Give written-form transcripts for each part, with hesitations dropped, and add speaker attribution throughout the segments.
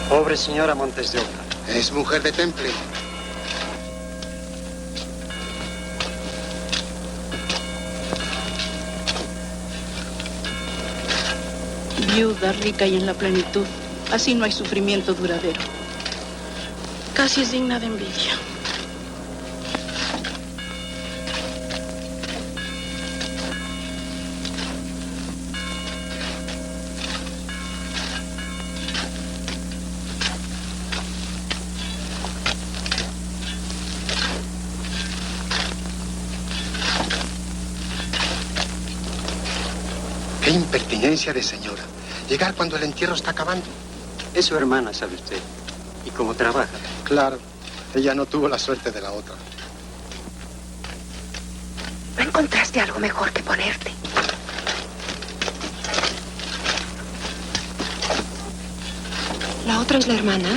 Speaker 1: Pobre señora Montes de Oca.
Speaker 2: Es mujer de temple.
Speaker 3: Viuda, rica y en la plenitud. Así no hay sufrimiento duradero. Casi es digna de envidia.
Speaker 2: ¡Qué impertinencia de señora! Llegar cuando el entierro está acabando.
Speaker 1: Es su hermana, sabe usted. Y cómo trabaja.
Speaker 2: Claro, ella no tuvo la suerte de la otra.
Speaker 4: ¿No encontraste algo mejor que ponerte?
Speaker 5: ¿La otra es la hermana?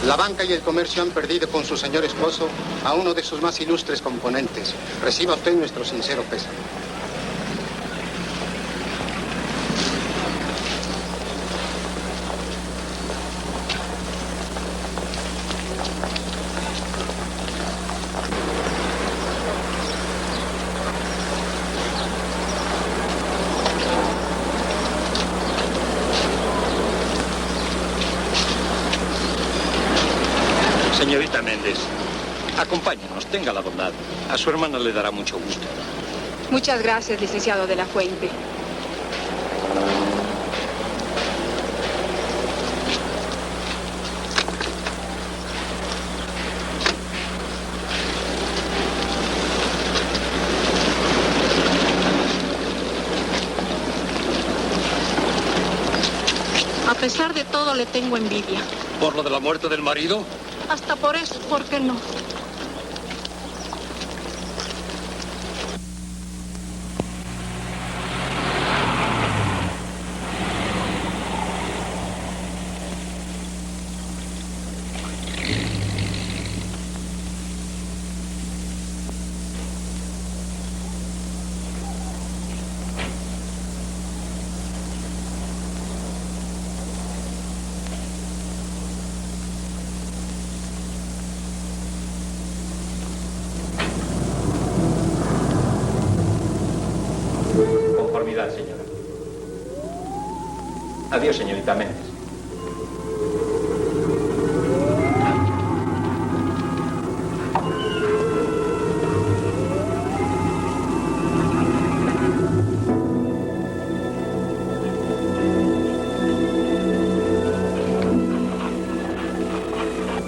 Speaker 2: La banca y el comercio han perdido con su señor esposo a uno de sus más ilustres componentes. Reciba usted nuestro sincero pésame.
Speaker 6: Señorita Méndez, acompáñanos, tenga la bondad. A su hermana le dará mucho gusto.
Speaker 5: Muchas gracias, licenciado de la Fuente.
Speaker 3: A pesar de todo, le tengo envidia.
Speaker 6: ¿Por lo de la muerte del marido?
Speaker 3: Hasta por eso, ¿por qué no?
Speaker 6: Conformidad, señora. Adiós, señorita Méndez.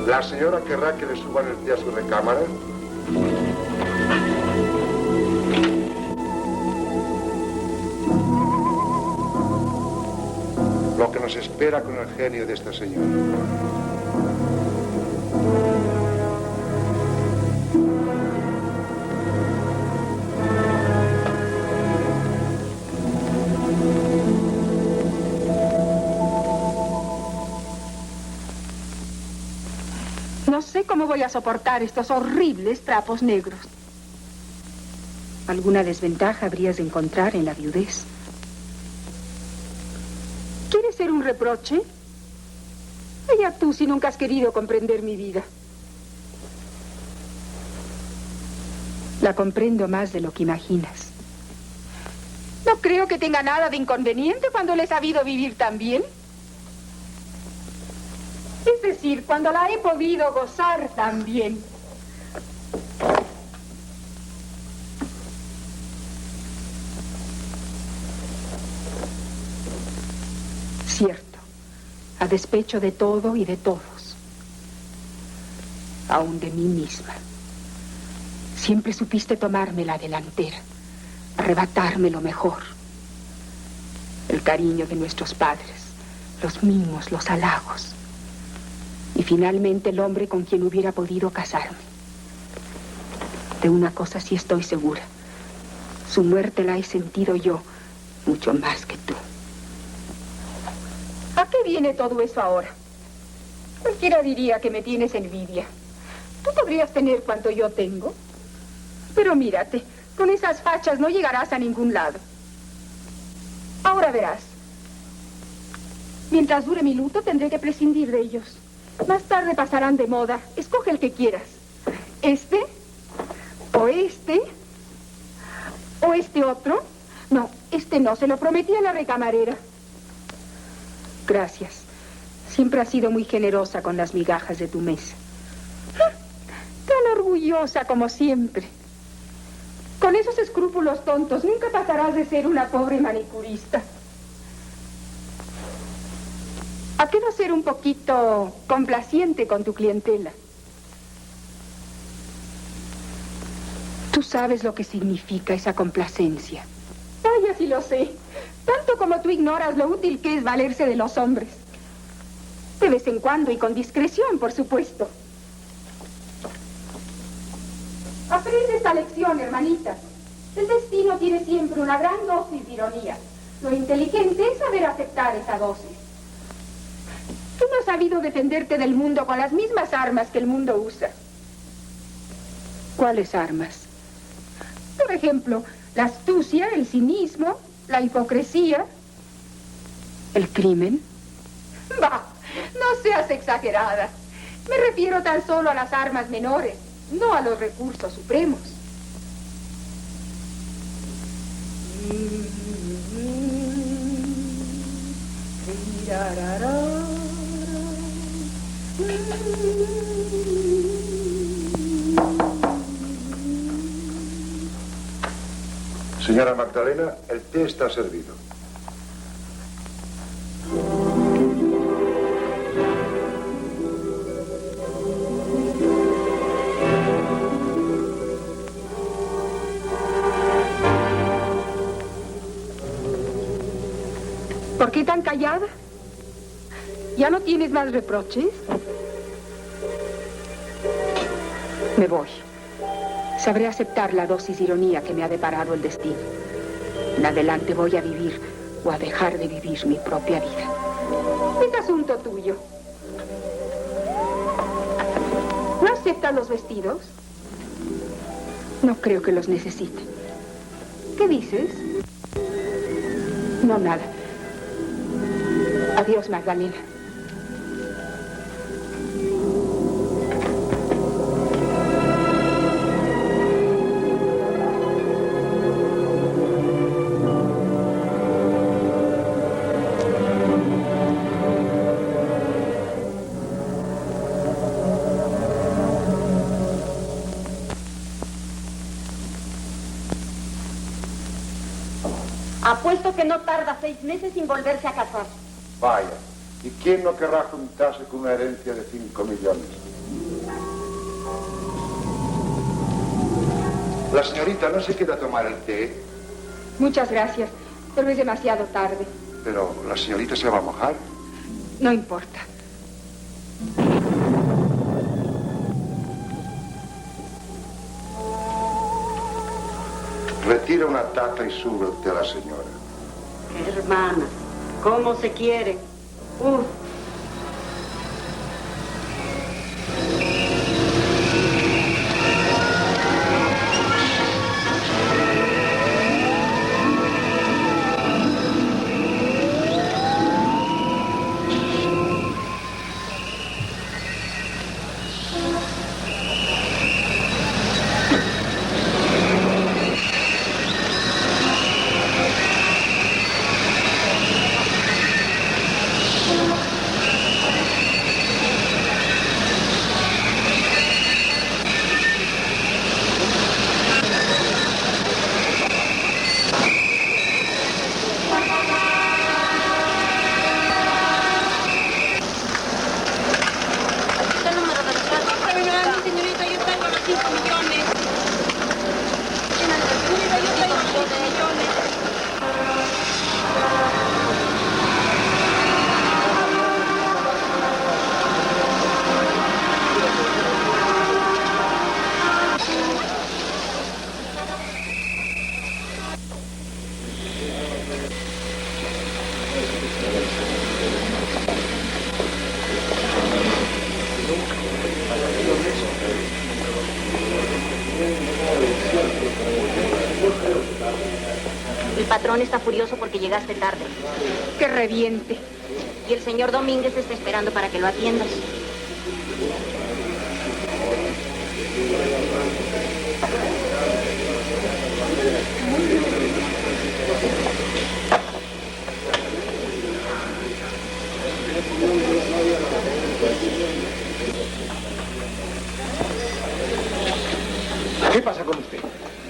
Speaker 7: ¿La señora querrá que le suban el pie a su recámara? Lo que nos espera con el genio de esta señora.
Speaker 4: No sé cómo voy a soportar estos horribles trapos negros. Alguna desventaja habrías de encontrar en la viudez. ¿Quieres ser un reproche? Allá tú si nunca has querido comprender mi vida. La comprendo más de lo que imaginas. No creo que tenga nada de inconveniente cuando le he sabido vivir tan bien. Es decir, cuando la he podido gozar tan bien. Cierto, a despecho de todo y de todos, aún de mí misma. Siempre supiste tomarme la delantera, arrebatarme lo mejor. El cariño de nuestros padres, los mimos, los halagos. Y finalmente el hombre con quien hubiera podido casarme. De una cosa sí estoy segura. Su muerte la he sentido yo mucho más que tú. ¿A qué viene todo eso ahora? Cualquiera diría que me tienes envidia. Tú podrías tener cuanto yo tengo. Pero mírate, Con esas fachas no llegarás a ningún lado. Ahora verás. Mientras dure mi luto, tendré que prescindir de ellos. Más tarde pasarán de moda. Escoge el que quieras. ¿Este? ¿O este? ¿O este otro? No, este no. Se lo prometí a la recamarera. Gracias. Siempre has sido muy generosa con las migajas de tu mesa. Tan orgullosa como siempre. Con esos escrúpulos tontos nunca pasarás de ser una pobre manicurista. ¿A qué no ser un poquito complaciente con tu clientela? Tú sabes lo que significa esa complacencia. Vaya si lo sé. Tanto como tú ignoras lo útil que es valerse de los hombres. De vez en cuando y con discreción, por supuesto. Aprende esta lección, hermanita. El destino tiene siempre una gran dosis de ironía. Lo inteligente es saber aceptar esa dosis. Tú no has sabido defenderte del mundo con las mismas armas que el mundo usa. ¿Cuáles armas? Por ejemplo, la astucia, el cinismo, la hipocresía. ¿El crimen? Bah, no seas exagerada. Me refiero tan solo a las armas menores, no a los recursos supremos.
Speaker 7: Señora Magdalena, el té está servido.
Speaker 4: ¿Por qué tan callada? ¿Ya no tienes más reproches? Me voy. Sabré aceptar la dosis de ironía que me ha deparado el destino. En adelante voy a vivir o a dejar de vivir mi propia vida. Es asunto tuyo. ¿No aceptas los vestidos? No creo que los necesite. ¿Qué dices? No, nada. Adiós, Magdalena.
Speaker 8: Apuesto que no tarda 6 meses sin volverse a casar.
Speaker 7: Vaya, ¿y quién no querrá juntarse con una herencia de 5 millones? La señorita no se queda a tomar el té.
Speaker 4: Muchas gracias, pero es demasiado tarde.
Speaker 7: Pero la señorita se va a mojar.
Speaker 4: No importa.
Speaker 7: Retira una taza y sube el té a la señora.
Speaker 8: Hermana, ¿cómo se quiere? Uf.
Speaker 9: patrón está furioso porque llegaste tarde.
Speaker 4: Que reviente.
Speaker 9: Y el señor Domínguez está esperando para que lo atiendas.
Speaker 10: ¿Qué pasa con usted?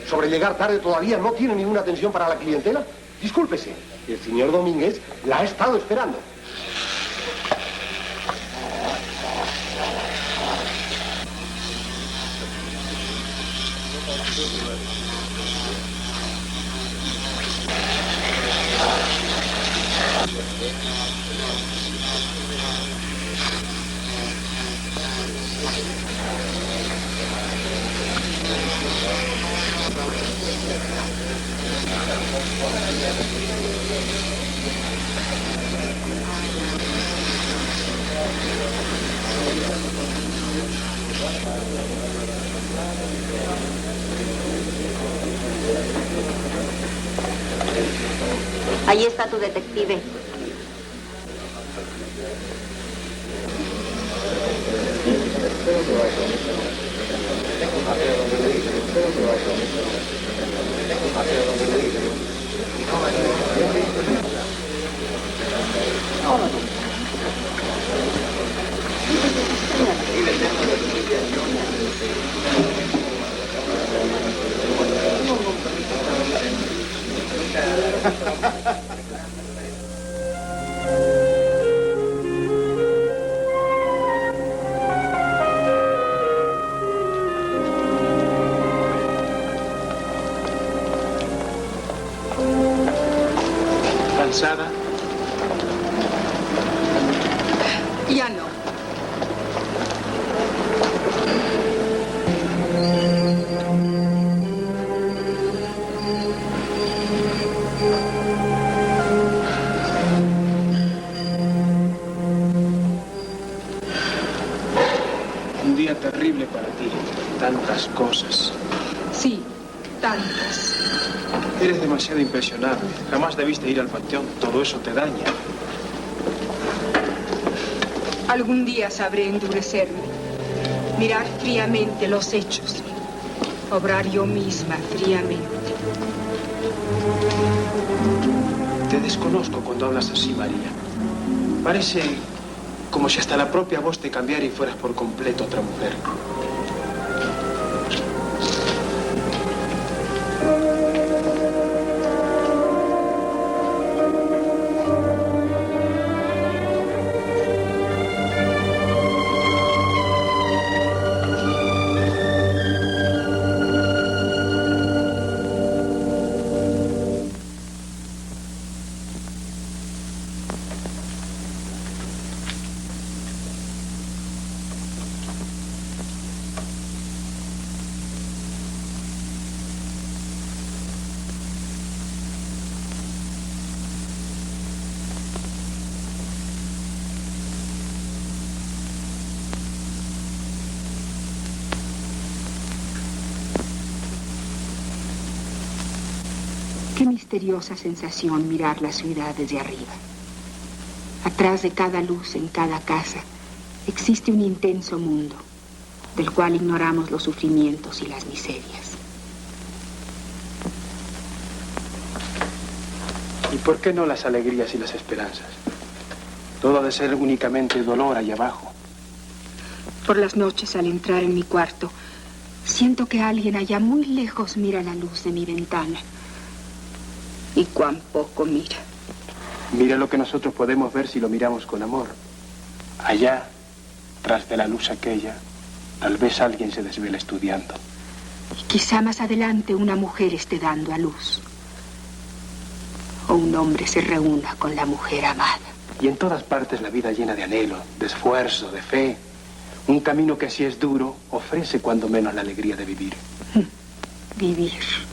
Speaker 10: ¿Sobre llegar tarde todavía no tiene ninguna atención para la clientela? Discúlpese, el señor Domínguez la ha estado esperando.
Speaker 9: Ahí está tu detective.
Speaker 1: ¿Cansada?
Speaker 3: Ya no.
Speaker 11: Un día terrible para ti. Tantas cosas.
Speaker 3: Sí, tantas.
Speaker 11: Eres demasiado impresionable. Jamás debiste ir al panteón. Todo eso te daña.
Speaker 3: Algún día sabré endurecerme, mirar fríamente los hechos, obrar yo misma fríamente.
Speaker 11: Te desconozco cuando hablas así, María. Parece como si hasta la propia voz te cambiara y fueras por completo otra mujer.
Speaker 4: Qué misteriosa sensación mirar la ciudad desde arriba. Atrás de cada luz, en cada casa, existe un intenso mundo, del cual ignoramos los sufrimientos y las miserias.
Speaker 11: ¿Y por qué no las alegrías y las esperanzas? Todo ha de ser únicamente dolor allá abajo.
Speaker 4: Por las noches, al entrar en mi cuarto, siento que alguien allá muy lejos mira la luz de mi ventana. Y cuán poco mira.
Speaker 11: Mira lo que nosotros podemos ver si lo miramos con amor. Allá, tras de la luz aquella, tal vez alguien se desvela estudiando.
Speaker 4: Y quizá más adelante una mujer esté dando a luz. O un hombre se reúna con la mujer amada.
Speaker 11: Y en todas partes la vida llena de anhelo, de esfuerzo, de fe. Un camino que si es duro, ofrece cuando menos la alegría de vivir.
Speaker 4: Vivir.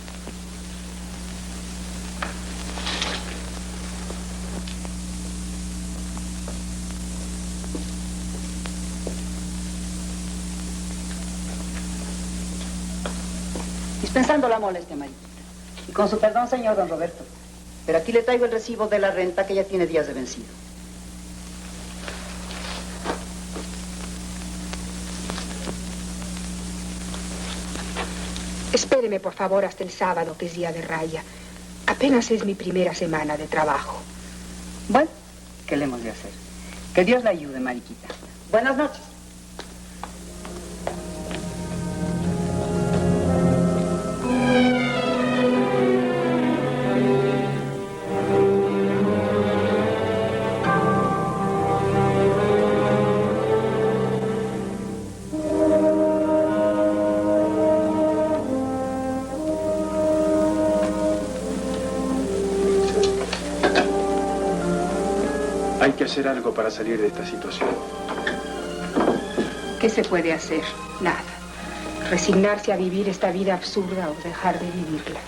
Speaker 8: Dispensando la molestia, Marita. Y con su perdón, señor don Roberto, Pero aquí le traigo el recibo de la renta que ya tiene días de vencido.
Speaker 4: Espéreme, por favor, hasta el sábado, que es día de raya. Apenas es mi primera semana de trabajo.
Speaker 8: Bueno, ¿qué le hemos de hacer? Que Dios la ayude, Mariquita. Buenas noches.
Speaker 11: Hay que hacer algo para salir de esta situación.
Speaker 4: ¿Qué se puede hacer? Nada. Resignarse a vivir esta vida absurda o dejar de vivirla.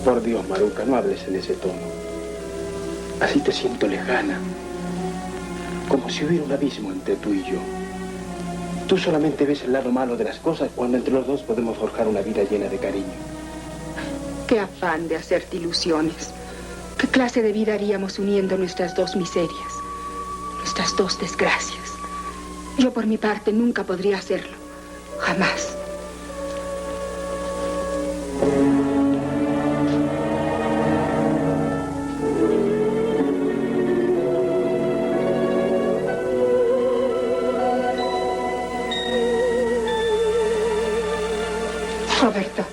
Speaker 11: Por Dios, Maruca, no hables en ese tono. Así te siento lejana. Como si hubiera un abismo entre tú y yo. Tú solamente ves el lado malo de las cosas cuando entre los dos podemos forjar una vida llena de cariño.
Speaker 4: Qué afán de hacerte ilusiones. ¿Qué clase de vida haríamos uniendo nuestras dos miserias? Nuestras dos desgracias. Yo por mi parte nunca podría hacerlo. Jamás. Roberto.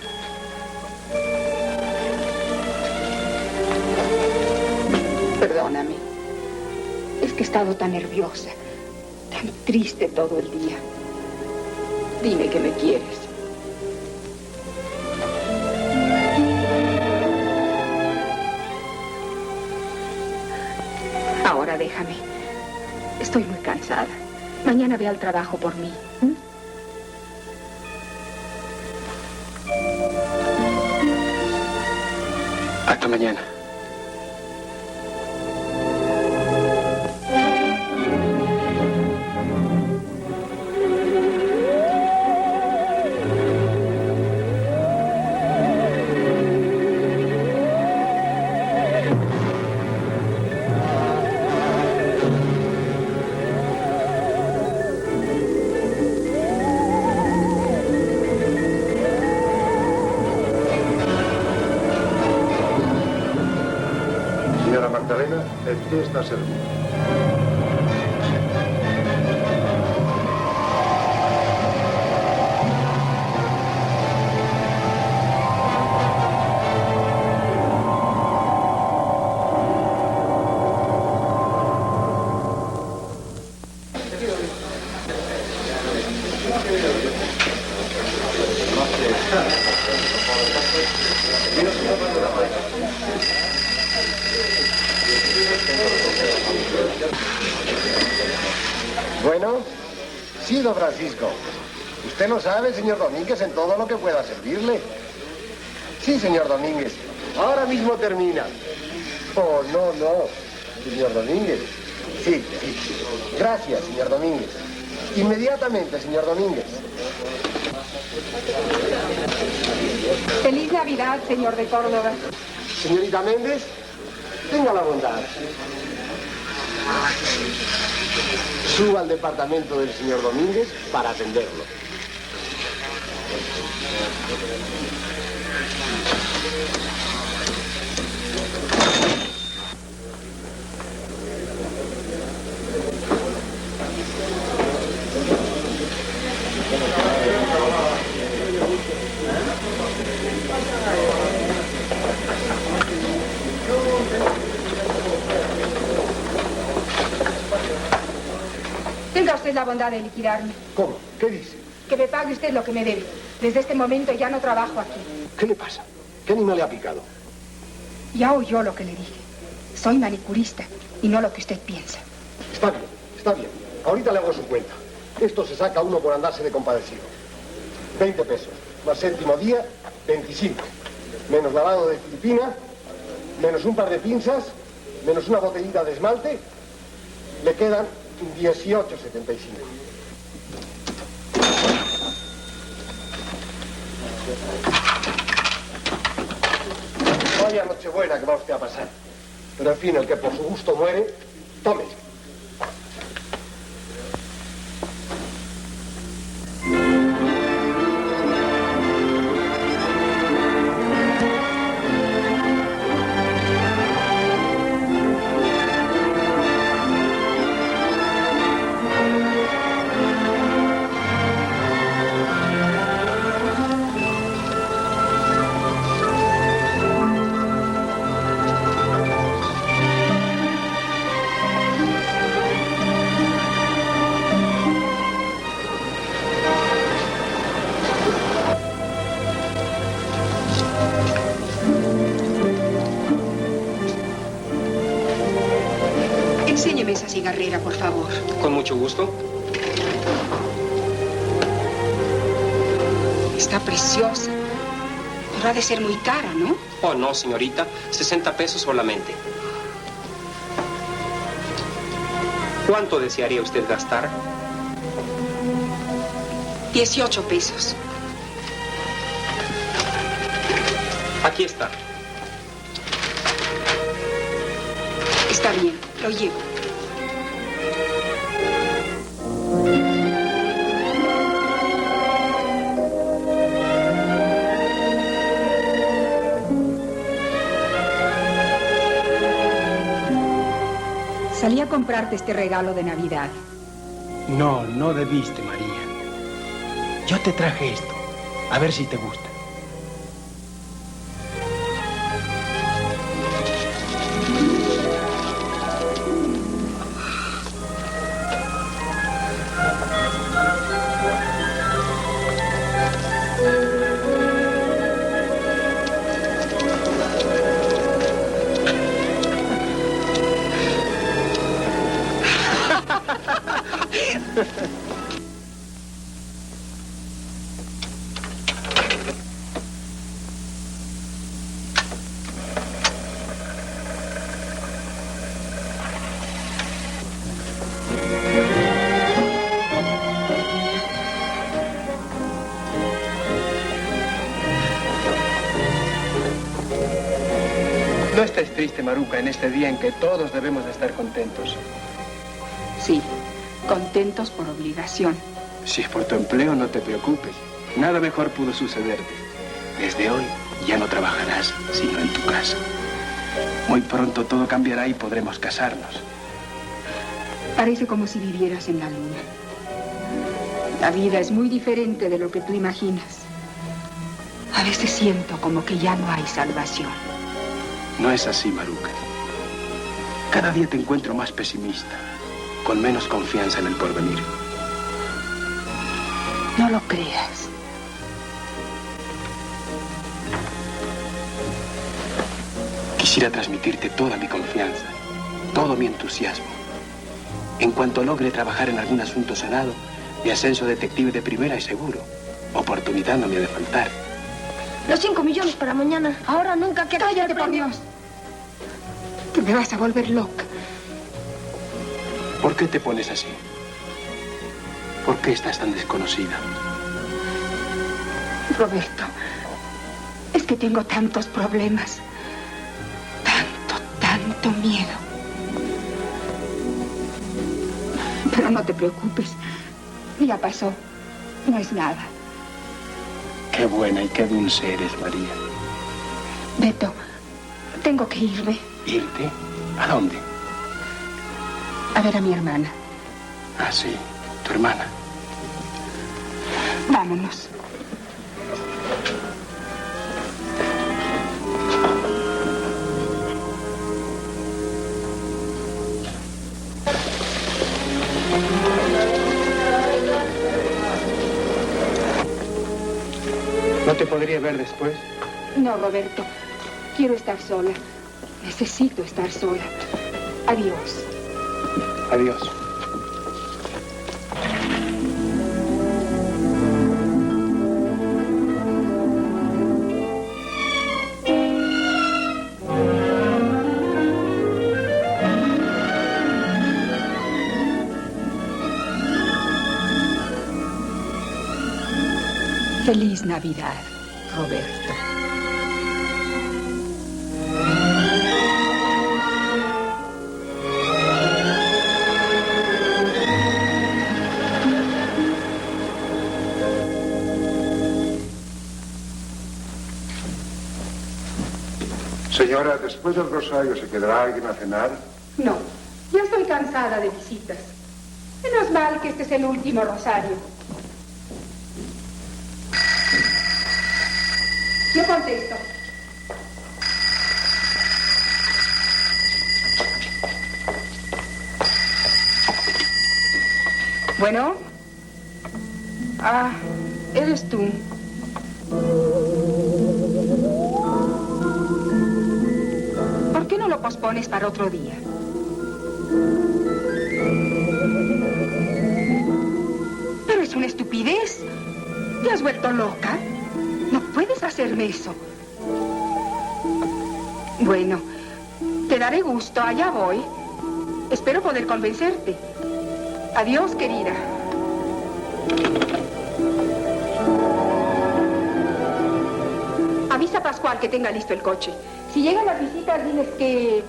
Speaker 4: Perdóname. Es que he estado tan nerviosa, tan triste todo el día. Dime que me quieres. Ahora déjame. Estoy muy cansada. Mañana ve al trabajo por mí. ¿Mm?
Speaker 11: Hasta mañana.
Speaker 7: Señora Magdalena, el té está servido.
Speaker 10: Bueno, sí, don Francisco. Usted lo sabe, señor Domínguez, en todo lo que pueda servirle. Sí, señor Domínguez. Ahora mismo termina. Oh, no, señor Domínguez. Sí, sí. Gracias, señor Domínguez. Inmediatamente, señor Domínguez.
Speaker 4: Feliz Navidad, señor de Córdoba.
Speaker 10: Señorita Méndez, tenga la bondad. Suba al departamento del señor Domínguez para atenderlo.
Speaker 4: Tenga usted la bondad de liquidarme.
Speaker 10: ¿Cómo? ¿Qué dice?
Speaker 4: Que me pague usted lo que me debe. Desde este momento ya no trabajo aquí.
Speaker 10: ¿Qué le pasa? ¿Qué animal le ha picado?
Speaker 4: Ya oyó lo que le dije. Soy manicurista y no lo que usted piensa.
Speaker 10: Está bien, está bien. Ahorita le hago su cuenta. Esto se saca uno por andarse de compadecido. 20 pesos. Más séptimo día, 25. Menos lavado de Filipina, menos un par de pinzas, menos una botellita de esmalte, le quedan 18,75. Vaya Nochebuena que va usted a pasar. Pero en fin, el que por su gusto muere, tome.
Speaker 5: Enséñeme esa cigarrera, por favor.
Speaker 1: Con mucho gusto.
Speaker 5: Está preciosa. Pero ha de ser muy cara, ¿no?
Speaker 1: Oh, no, señorita. 60 pesos solamente. ¿Cuánto desearía usted gastar?
Speaker 5: 18 pesos.
Speaker 1: Aquí está.
Speaker 5: Está bien, lo llevo.
Speaker 8: Salí a comprarte este regalo de Navidad.
Speaker 11: No, no debiste, María. Yo te traje esto. A ver si te gusta. No estés triste, Maruca, en este día en que todos debemos de estar contentos.
Speaker 4: Sí, contentos por obligación.
Speaker 11: Si es por tu empleo, no te preocupes. Nada mejor pudo sucederte. Desde hoy ya no trabajarás, sino en tu casa. Muy pronto todo cambiará y podremos casarnos.
Speaker 4: Parece como si vivieras en la luna. La vida es muy diferente de lo que tú imaginas. A veces siento como que ya no hay salvación.
Speaker 11: No es así, Maruca. Cada día te encuentro más pesimista, con menos confianza en el porvenir.
Speaker 4: No lo creas.
Speaker 11: Quisiera transmitirte toda mi confianza, todo mi entusiasmo. En cuanto logre trabajar en algún asunto sonado, mi ascenso a detective de primera es seguro. Oportunidad no me ha de faltar.
Speaker 9: Los 5 millones para mañana. Ahora nunca que...
Speaker 4: ¡Cállate, por Dios! Te me vas a volver loca.
Speaker 11: ¿Por qué te pones así? ¿Por qué estás tan desconocida?
Speaker 4: Roberto, es que tengo tantos problemas. Tanto miedo. Pero no te preocupes. Ya pasó. No es nada.
Speaker 11: Qué buena y qué dulce eres, María.
Speaker 4: Beto, tengo que irme.
Speaker 11: ¿Irte? ¿A dónde?
Speaker 4: A ver a mi hermana.
Speaker 11: Ah, sí, tu hermana.
Speaker 4: Vámonos.
Speaker 11: ¿No te podría ver después?
Speaker 4: No, Roberto. Quiero estar sola. Necesito estar sola. Adiós.
Speaker 11: Adiós.
Speaker 4: Feliz Navidad, Roberto.
Speaker 7: Señora, después del rosario, ¿se quedará alguien a cenar?
Speaker 4: No, ya estoy cansada de visitas. Menos mal que este es el último rosario. Yo contesto. Bueno. Ah, eres tú. ¿Por qué no lo pospones para otro día? Pero es una estupidez. ¿Te has vuelto loca? No puedes hacerme eso. Bueno, te daré gusto, allá voy. Espero poder convencerte. Adiós, querida. Avisa a Pascual que tenga listo el coche. Si llegan las visitas, diles que...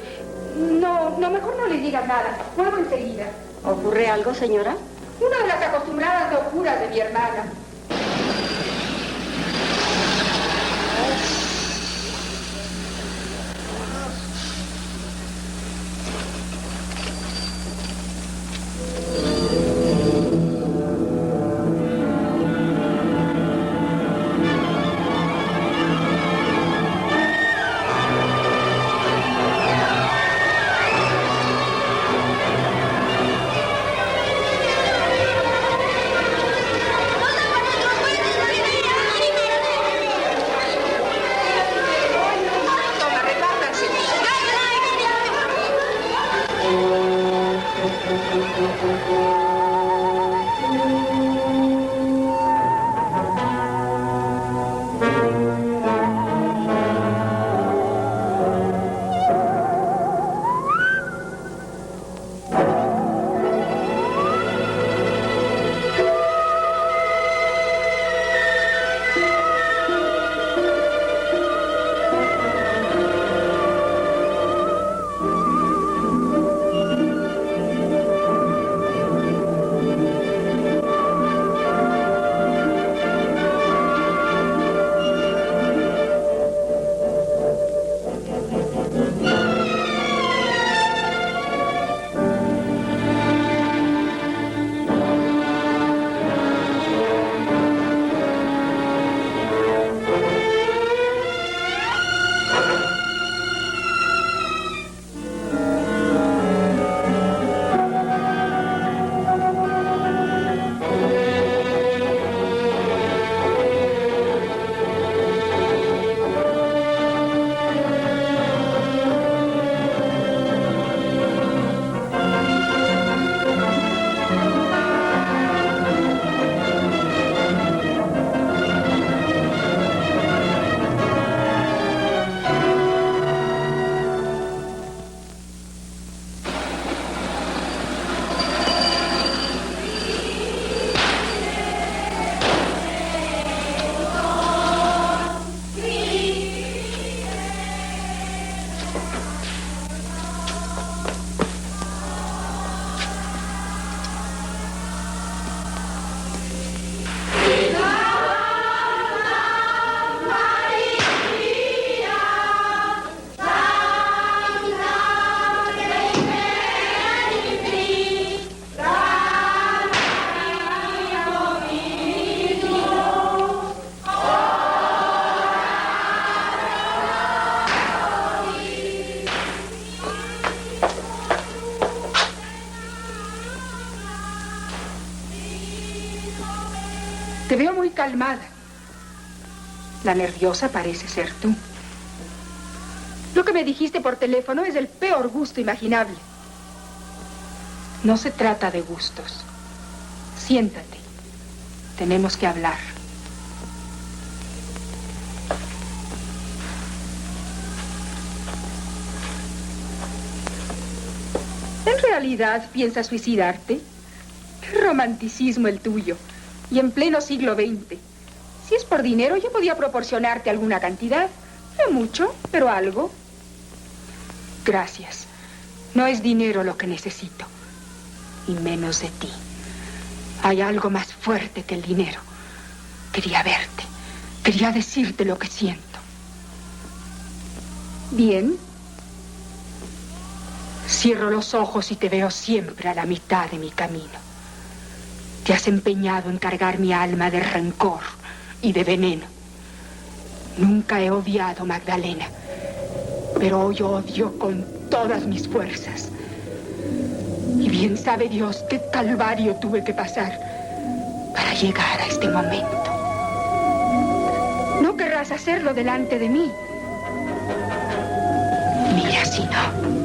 Speaker 4: No, mejor no les digas nada. Vuelvo enseguida.
Speaker 9: ¿Ocurre algo, señora?
Speaker 4: Una de las acostumbradas locuras de mi hermana. Te veo muy calmada. La nerviosa parece ser tú. Lo que me dijiste por teléfono es del peor gusto imaginable. No se trata de gustos. Siéntate. Tenemos que hablar. ¿En realidad piensas suicidarte? Qué romanticismo el tuyo. Y en pleno siglo XX. Si es por dinero, yo podía proporcionarte alguna cantidad. No mucho, pero algo. Gracias. No es dinero lo que necesito. Y menos de ti. Hay algo más fuerte que el dinero. Quería verte. Quería decirte lo que siento. Bien. Cierro los ojos y te veo siempre a la mitad de mi camino. Te has empeñado en cargar mi alma de rencor y de veneno. Nunca he odiado, Magdalena, pero hoy odio con todas mis fuerzas. Y bien sabe Dios qué calvario tuve que pasar para llegar a este momento. No querrás hacerlo delante de mí. Mira si no.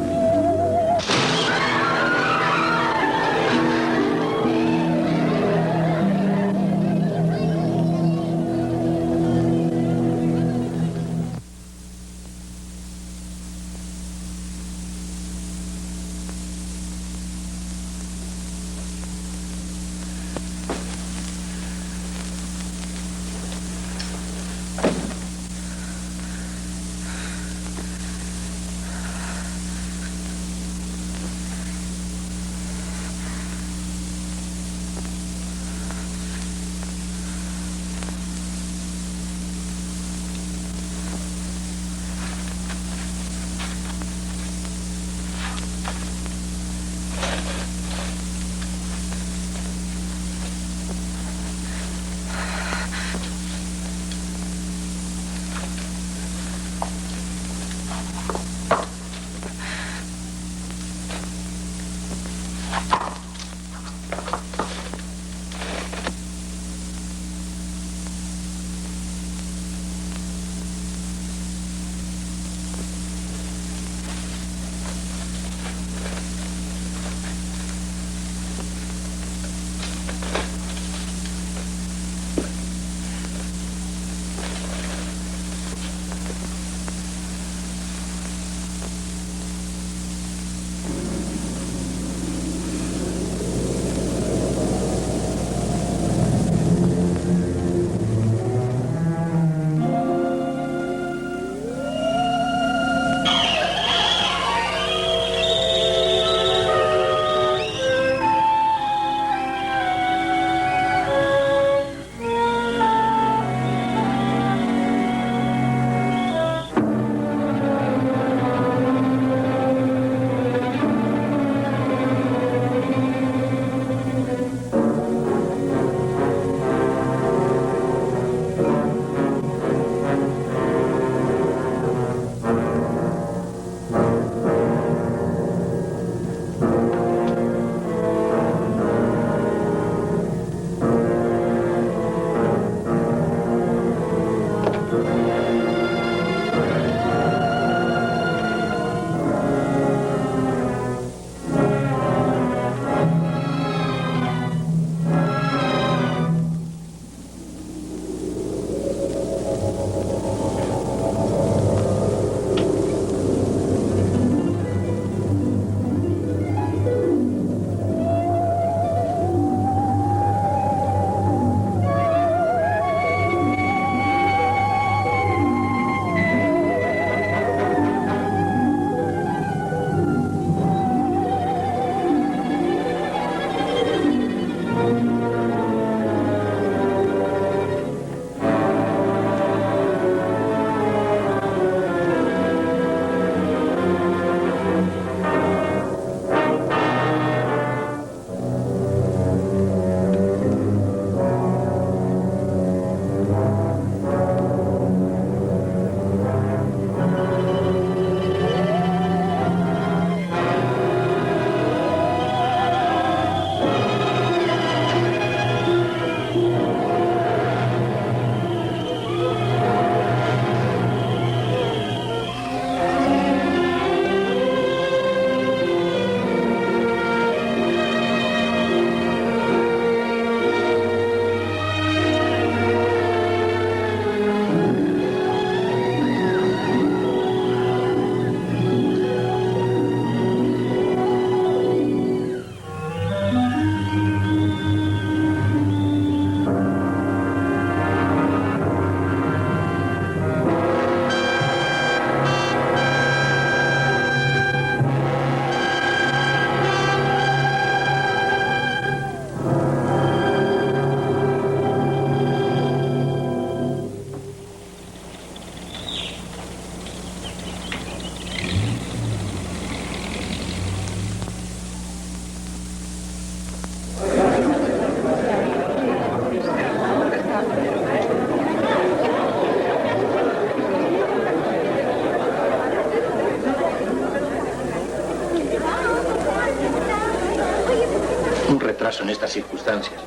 Speaker 12: retraso en estas circunstancias,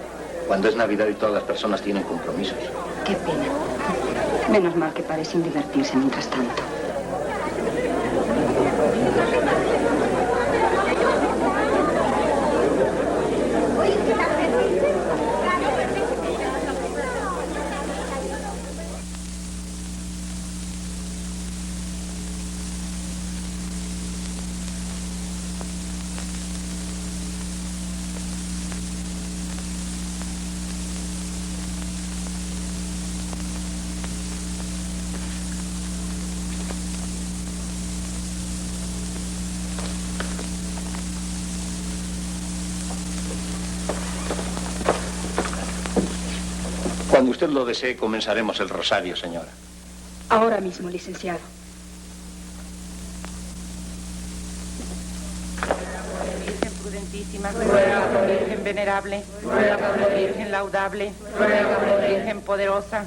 Speaker 12: cuando es Navidad y todas las personas tienen compromisos.
Speaker 5: Qué pena. Menos mal que parecen divertirse mientras tanto.
Speaker 6: Cuando usted lo desee, comenzaremos el rosario, señora.
Speaker 4: Ahora mismo, licenciado.
Speaker 13: Virgen prudentísima, Virgen venerable, Virgen laudable, Virgen poderosa,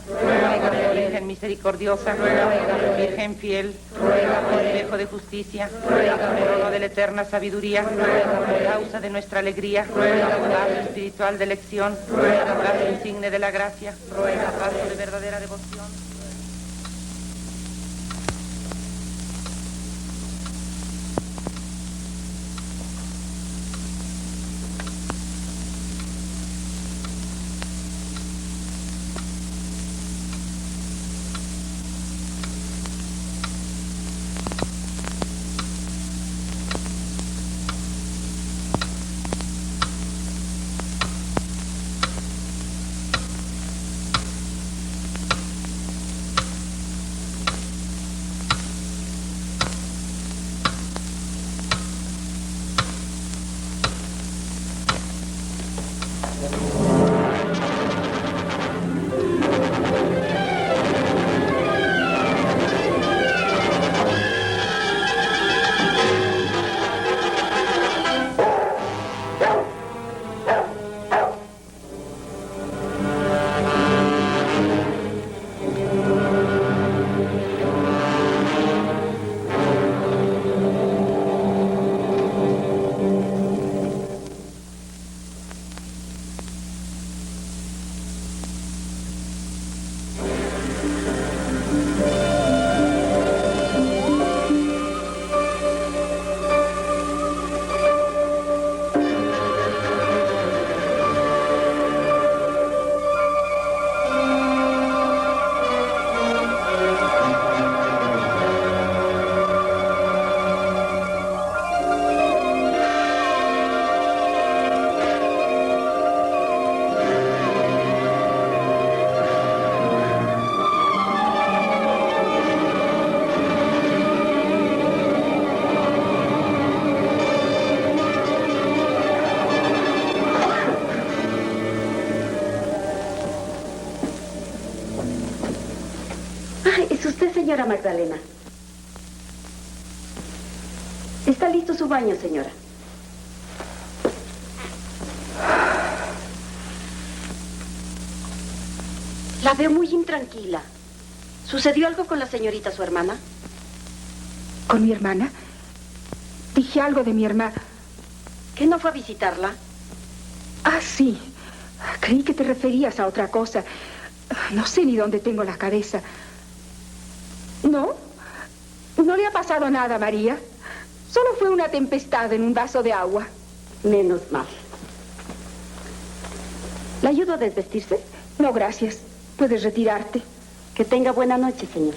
Speaker 13: Virgen misericordiosa, Virgen fiel, espejo de justicia, trono de la eterna sabiduría, causa de nuestra alegría, vaso espiritual de elección, vaso insigne de la gracia, vaso de verdadera devoción.
Speaker 14: Señora Magdalena. ¿Está listo su baño, señora? La veo muy intranquila. ¿Sucedió algo con la señorita, su hermana?
Speaker 4: ¿Con mi hermana? Dije algo de mi hermana.
Speaker 14: ¿Que no fue a visitarla?
Speaker 4: Ah, sí. Creí que te referías a otra cosa. No sé ni dónde tengo la cabeza. No, no le ha pasado nada, María. Solo fue una tempestad en un vaso de agua.
Speaker 14: Menos mal. ¿La ayudo a desvestirse?
Speaker 4: No, gracias. Puedes retirarte.
Speaker 14: Que tenga buena noche, señora.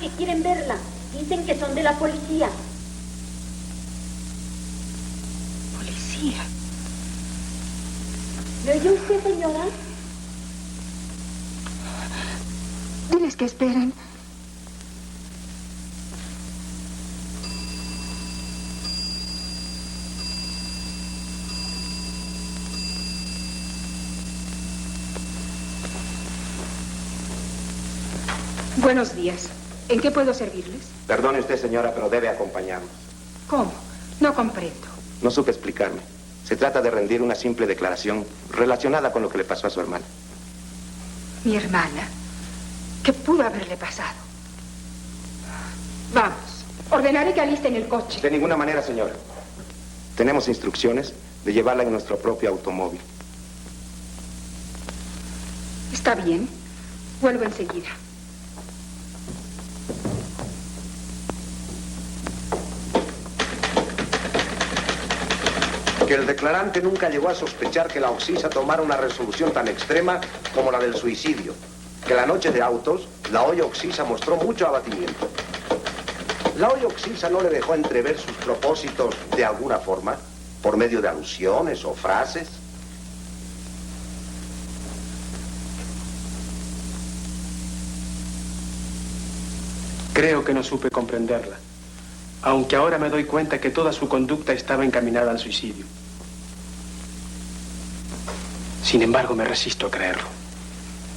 Speaker 14: que quieren verla. Dicen que son de la policía.
Speaker 4: ¿Policía?
Speaker 14: ¿Me oye usted, señora?
Speaker 4: Diles que esperen. Buenos días. ¿En qué puedo servirles?
Speaker 11: Perdone usted, señora, pero debe acompañarnos.
Speaker 4: ¿Cómo? No comprendo.
Speaker 11: No supe explicarme. Se trata de rendir una simple declaración relacionada con lo que le pasó a su hermana.
Speaker 4: ¿Mi hermana? ¿Qué pudo haberle pasado? Vamos. Ordenaré que alisten el coche.
Speaker 11: De ninguna manera, señora. Tenemos instrucciones de llevarla en nuestro propio automóvil.
Speaker 4: Está bien. Vuelvo enseguida.
Speaker 15: Que el declarante nunca llegó a sospechar que la Oxisa tomara una resolución tan extrema como la del suicidio. Que la noche de autos, la olla Oxisa mostró mucho abatimiento. ¿La olla Oxisa no le dejó entrever sus propósitos de alguna forma? ¿Por medio de alusiones o frases?
Speaker 11: Creo que no supe comprenderla, aunque ahora me doy cuenta que toda su conducta estaba encaminada al suicidio. Sin embargo, me resisto a creerlo.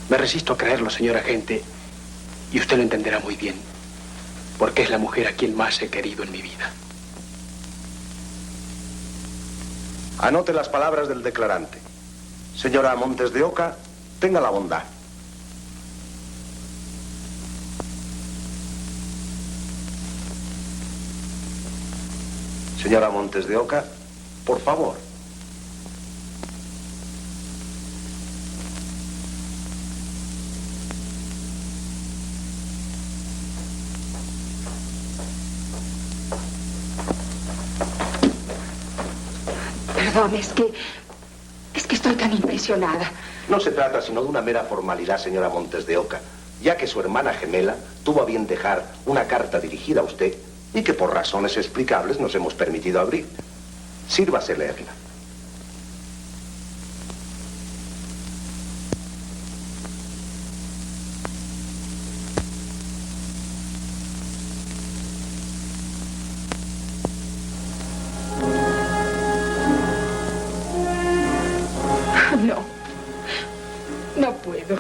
Speaker 11: Me resisto a creerlo, señor agente, y usted lo entenderá muy bien, porque es la mujer a quien más he querido en mi vida.
Speaker 15: Anote las palabras del declarante. Señora Montes de Oca, tenga la bondad. Señora Montes de Oca, por favor.
Speaker 4: Perdón, es que estoy tan impresionada.
Speaker 15: No se trata sino de una mera formalidad, señora Montes de Oca, ya que su hermana gemela tuvo a bien dejar una carta dirigida a usted y que por razones explicables nos hemos permitido abrir. Sírvase leerla.
Speaker 4: No puedo.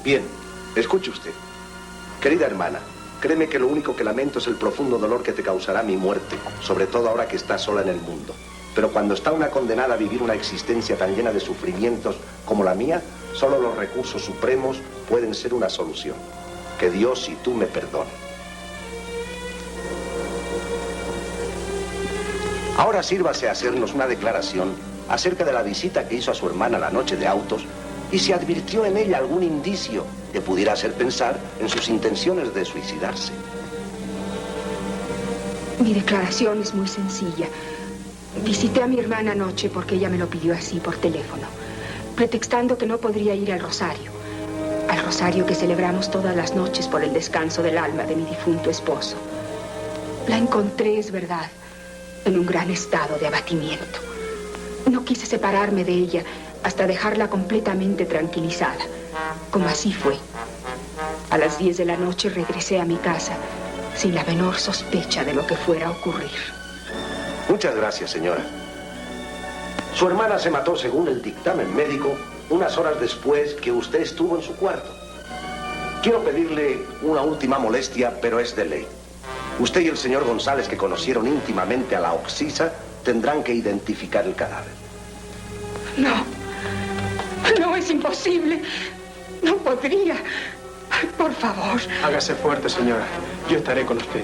Speaker 15: Bien, escuche usted. Querida hermana, créeme que lo único que lamento es el profundo dolor que te causará mi muerte, sobre todo ahora que estás sola en el mundo. Pero cuando está una condenada a vivir una existencia tan llena de sufrimientos como la mía, solo los recursos supremos pueden ser una solución. Que Dios y tú me perdonen. Ahora sírvase a hacernos una declaración acerca de la visita que hizo a su hermana la noche de autos y si advirtió en ella algún indicio que pudiera hacer pensar en sus intenciones de suicidarse.
Speaker 4: Mi declaración es muy sencilla. Visité a mi hermana anoche porque ella me lo pidió así por teléfono, pretextando que no podría ir al rosario que celebramos todas las noches por el descanso del alma de mi difunto esposo. La encontré, es verdad, en un gran estado de abatimiento. No quise separarme de ella hasta dejarla completamente tranquilizada, como así fue. A las 10 de la noche regresé a mi casa sin la menor sospecha de lo que fuera a ocurrir.
Speaker 15: Muchas gracias, señora. Su hermana se mató según el dictamen médico unas horas después que usted estuvo en su cuarto. Quiero pedirle una última molestia, pero es de ley. Usted y el señor González, que conocieron íntimamente a la Oxisa, tendrán que identificar el cadáver.
Speaker 4: No, es imposible. No podría. Ay, por favor.
Speaker 11: Hágase fuerte, señora. Yo estaré con usted.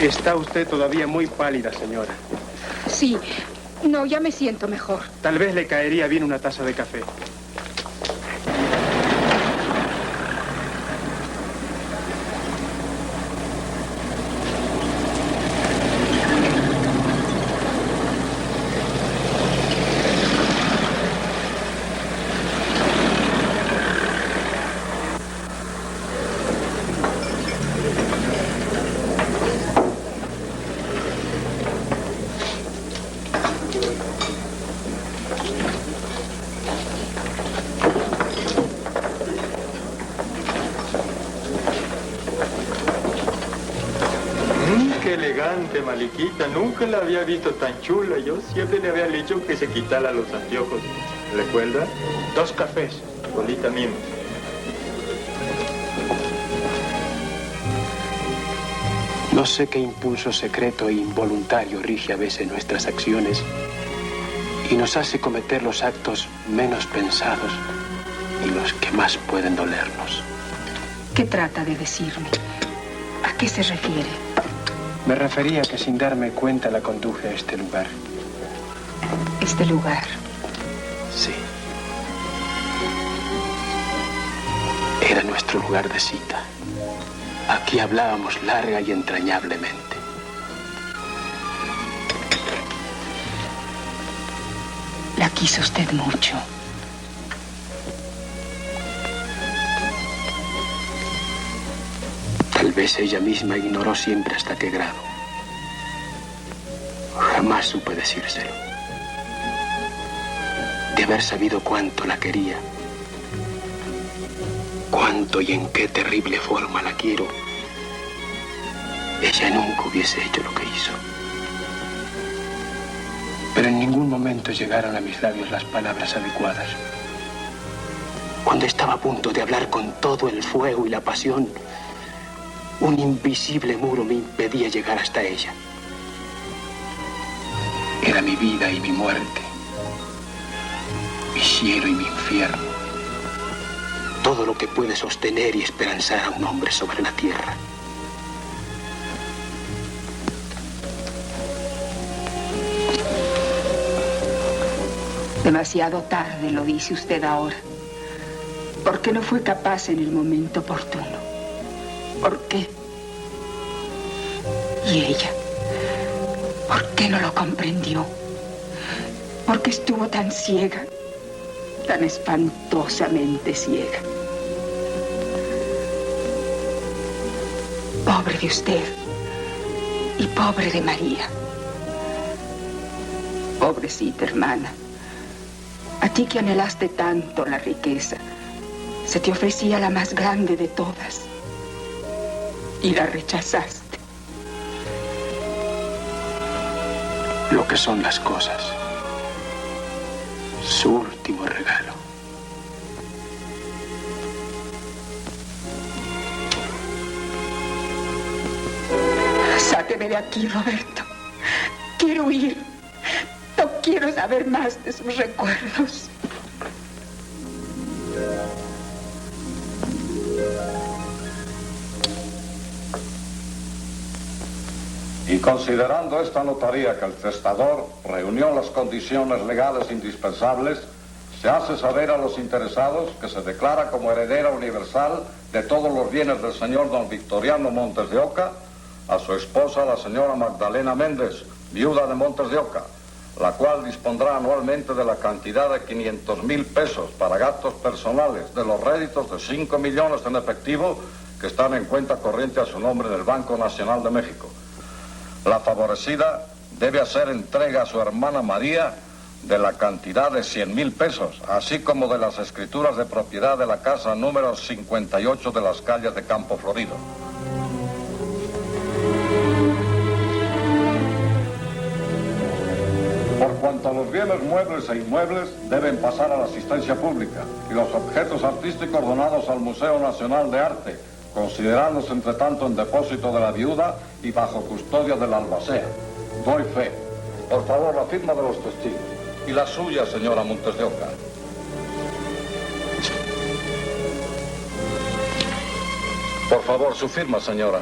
Speaker 11: Está usted todavía muy pálida, señora.
Speaker 4: Sí. No, ya me siento mejor.
Speaker 11: Tal vez le caería bien una taza de café.
Speaker 16: Qué elegante, Mariquita. Nunca la había visto tan chula. Yo siempre le había dicho que se quitara los anteojos. ¿Recuerda?
Speaker 11: 2 cafés.
Speaker 16: Solita mismo.
Speaker 11: No sé qué impulso secreto e involuntario rige a veces nuestras acciones y nos hace cometer los actos menos pensados y los que más pueden dolernos.
Speaker 4: ¿Qué trata de decirme? ¿A qué se refiere?
Speaker 11: Me refería a que sin darme cuenta la conduje a este lugar.
Speaker 4: ¿Este lugar?
Speaker 11: Sí. Era nuestro lugar de cita. Aquí hablábamos larga y entrañablemente.
Speaker 4: La quiso usted mucho.
Speaker 11: Tal vez ella misma ignoró siempre hasta qué grado. Jamás supe decírselo. De haber sabido cuánto la quería, cuánto y en qué terrible forma la quiero, ella nunca hubiese hecho lo que hizo. Pero en ningún momento llegaron a mis labios las palabras adecuadas. Cuando estaba a punto de hablar con todo el fuego y la pasión, un invisible muro me impedía llegar hasta ella. Era mi vida y mi muerte, mi cielo y mi infierno, todo lo que puede sostener y esperanzar a un hombre sobre la tierra.
Speaker 4: Demasiado tarde lo dice usted ahora. ¿Por qué no fue capaz en el momento oportuno? ¿Por qué? Y ella, ¿por qué no lo comprendió? ¿Por qué estuvo tan ciega, tan espantosamente ciega? Pobre de usted y pobre de María. Pobrecita hermana, a ti que anhelaste tanto la riqueza, se te ofrecía la más grande de todas y la rechazaste.
Speaker 11: Lo que son las cosas. Su último regalo.
Speaker 4: Sáqueme de aquí, Roberto. Quiero huir. No quiero saber más de sus recuerdos.
Speaker 17: Y considerando esta notaría que el testador reunió las condiciones legales indispensables, se hace saber a los interesados que se declara como heredera universal de todos los bienes del señor don Victoriano Montes de Oca a su esposa, la señora Magdalena Méndez, viuda de Montes de Oca, la cual dispondrá anualmente de la cantidad de 500,000 pesos para gastos personales de los réditos de 5 millones en efectivo que están en cuenta corriente a su nombre en el Banco Nacional de México. La favorecida debe hacer entrega a su hermana María de la cantidad de 100,000 pesos, así como de las escrituras de propiedad de la casa número 58 de las calles de Campo Florido. Por cuanto a los bienes muebles e inmuebles, deben pasar a la asistencia pública y los objetos artísticos donados al Museo Nacional de Arte, considerándose entre tanto en depósito de la viuda y bajo custodia del albacea. Doy fe. Por favor, la firma de los testigos. Y la suya, señora Montes de Oca. Por favor, su firma, señora.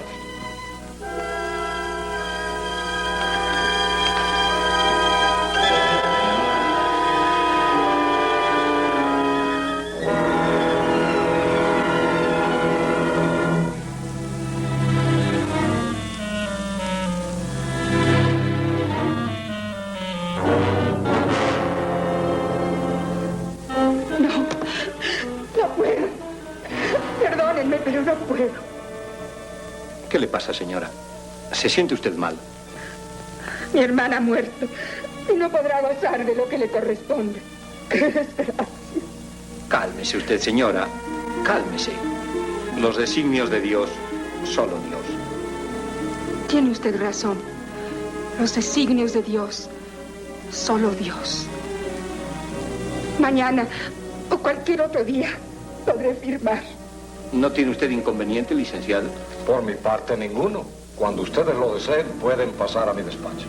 Speaker 6: le pasa, señora? ¿Se siente usted mal?
Speaker 4: Mi hermana ha muerto y no podrá gozar de lo que le corresponde. ¡Qué desgracia!
Speaker 6: Cálmese usted, señora. Cálmese. Los designios de Dios, solo Dios.
Speaker 4: Tiene usted razón. Los designios de Dios, solo Dios. Mañana o cualquier otro día podré firmar.
Speaker 6: ¿No tiene usted inconveniente, licenciado?
Speaker 17: Por mi parte, ninguno. Cuando ustedes lo deseen, pueden pasar a mi despacho.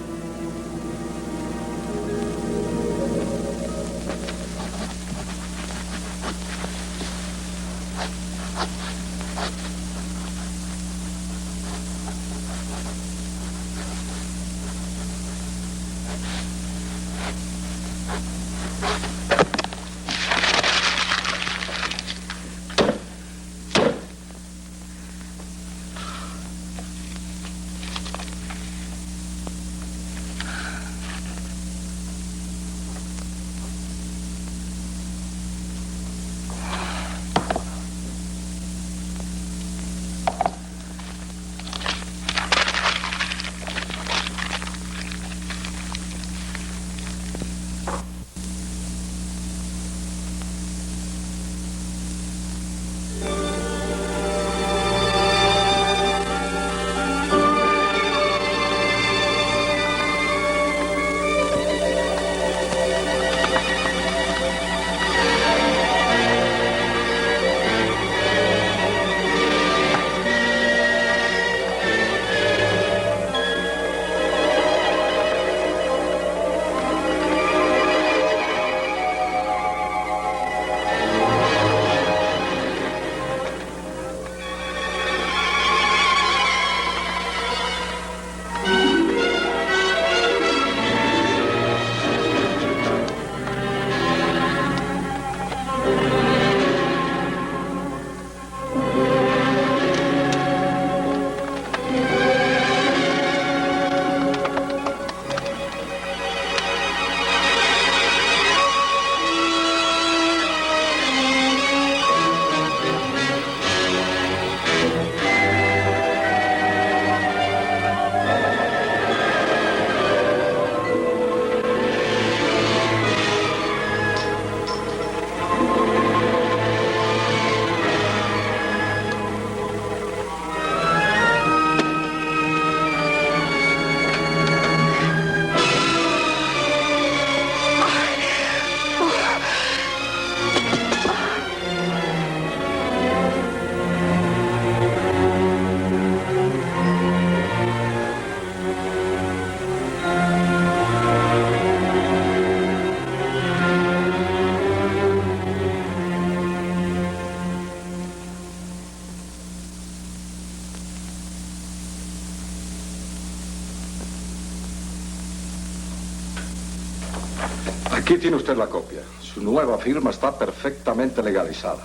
Speaker 17: Aquí tiene usted la copia. Su nueva firma está perfectamente legalizada.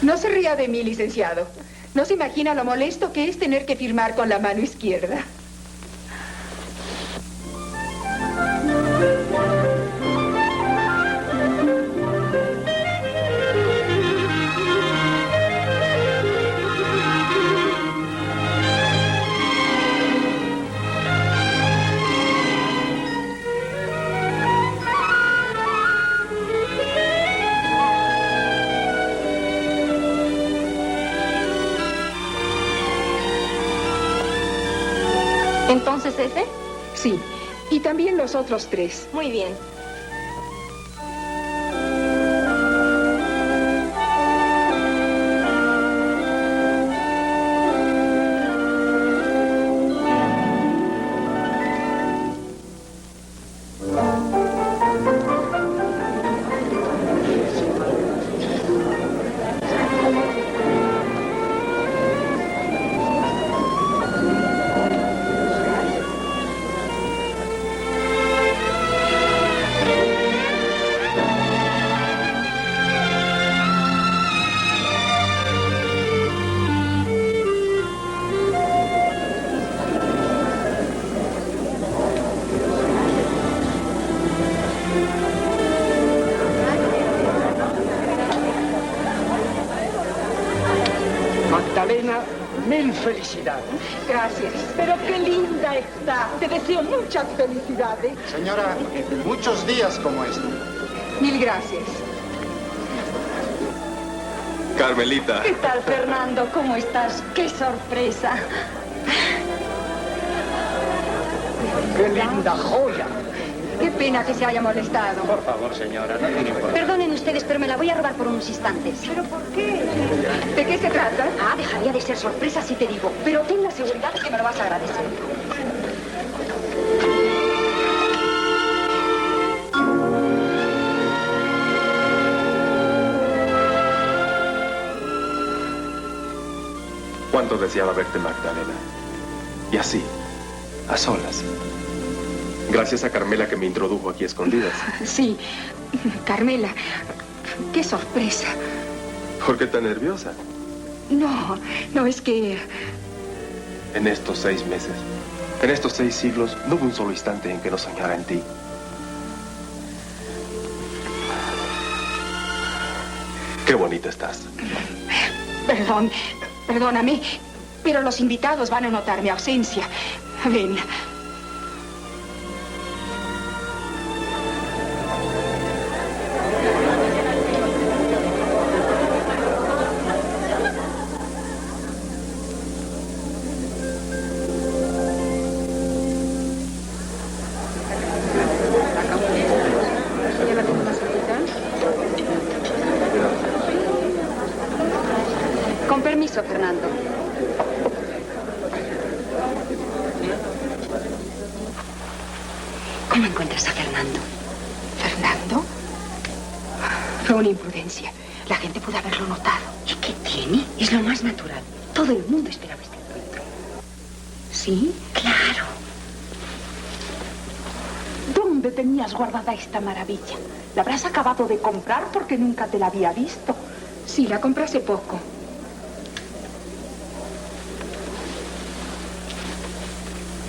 Speaker 4: No se ría de mí, licenciado. No se imagina lo molesto que es tener que firmar con la mano izquierda.
Speaker 9: ¿Entonces ese?
Speaker 4: Sí, y también los otros 3.
Speaker 9: Muy bien.
Speaker 8: felicidades.
Speaker 4: Gracias.
Speaker 3: Pero qué linda está. Te deseo muchas felicidades.
Speaker 2: Señora, muchos días como este.
Speaker 4: Mil gracias.
Speaker 16: Carmelita.
Speaker 14: ¿Qué tal, Fernando? ¿Cómo estás? ¡Qué sorpresa!
Speaker 8: ¡Qué linda joya!
Speaker 4: Qué pena que se haya molestado.
Speaker 6: Por favor, señora, no tiene importancia.
Speaker 14: Perdonen ustedes, pero me la voy a robar por unos instantes.
Speaker 4: ¿Pero por qué? ¿De qué se trata?
Speaker 14: Ah, dejaría de ser sorpresa si te digo, pero ten la seguridad de que me lo vas a agradecer.
Speaker 11: Cuánto deseaba verte, Magdalena. Y así, a solas. Gracias a Carmela que me introdujo aquí a escondidas.
Speaker 4: Sí, Carmela, qué sorpresa.
Speaker 11: ¿Por qué tan nerviosa?
Speaker 4: No, es que...
Speaker 11: En estos 6 meses, en estos 6 siglos, no hubo un solo instante en que no soñara en ti. Qué bonita estás.
Speaker 4: Perdóname, pero los invitados van a notar mi ausencia. Ven.
Speaker 14: Con permiso, Fernando. ¿Cómo encuentras a Fernando?
Speaker 4: ¿Fernando? Fue una imprudencia. La gente pudo haberlo notado.
Speaker 14: ¿Y qué tiene? Es lo más natural. Todo el mundo esperaba este encuentro.
Speaker 4: ¿Sí?
Speaker 14: Claro.
Speaker 3: ¿Dónde tenías guardada esta maravilla? ¿La habrás acabado de comprar porque nunca te la había visto?
Speaker 4: Sí, la compré hace poco.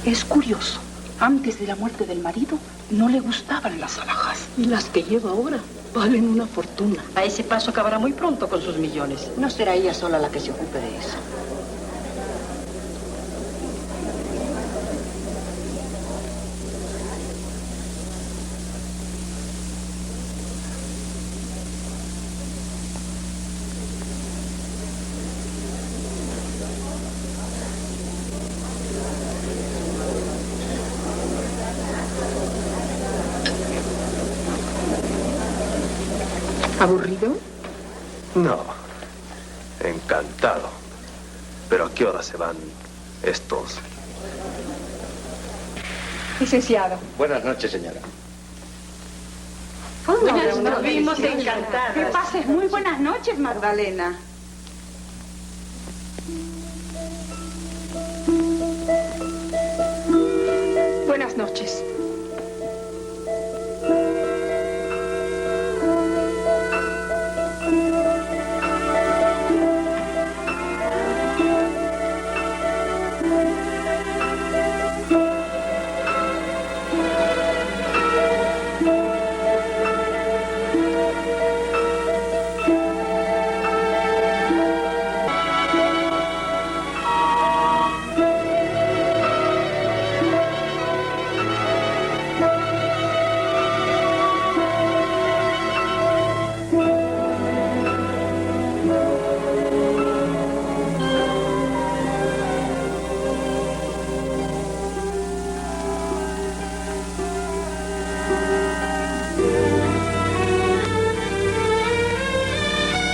Speaker 3: Es curioso. Antes de la muerte del marido, no le gustaban las alhajas. Y las que lleva ahora valen una fortuna.
Speaker 8: A ese paso acabará muy pronto con sus millones. No será ella sola la que se ocupe de eso.
Speaker 4: ¿Aburrido?
Speaker 15: No. Encantado. ¿Pero a qué hora se van estos?
Speaker 4: Licenciado.
Speaker 6: Buenas noches, señora.
Speaker 3: Nos vimos encantadas. Que pases muy buenas noches, Magdalena.
Speaker 4: Buenas noches.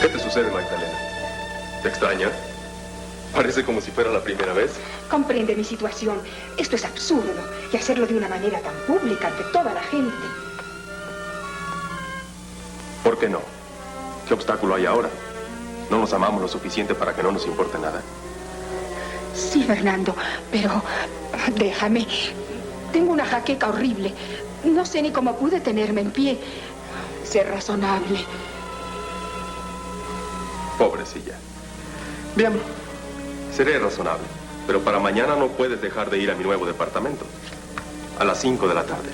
Speaker 11: ¿Qué te sucede, Magdalena? ¿Te extraña? Parece como si fuera la primera vez.
Speaker 4: Comprende mi situación. Esto es absurdo. Y hacerlo de una manera tan pública ante toda la gente.
Speaker 11: ¿Por qué no? ¿Qué obstáculo hay ahora? ¿No nos amamos lo suficiente para que no nos importe nada?
Speaker 4: Sí, Fernando, pero déjame. Tengo una jaqueca horrible. No sé ni cómo pude tenerme en pie. Ser razonable.
Speaker 11: Pobrecilla. Bien, seré razonable. Pero para mañana no puedes dejar de ir a mi nuevo departamento. A las 5 de la tarde.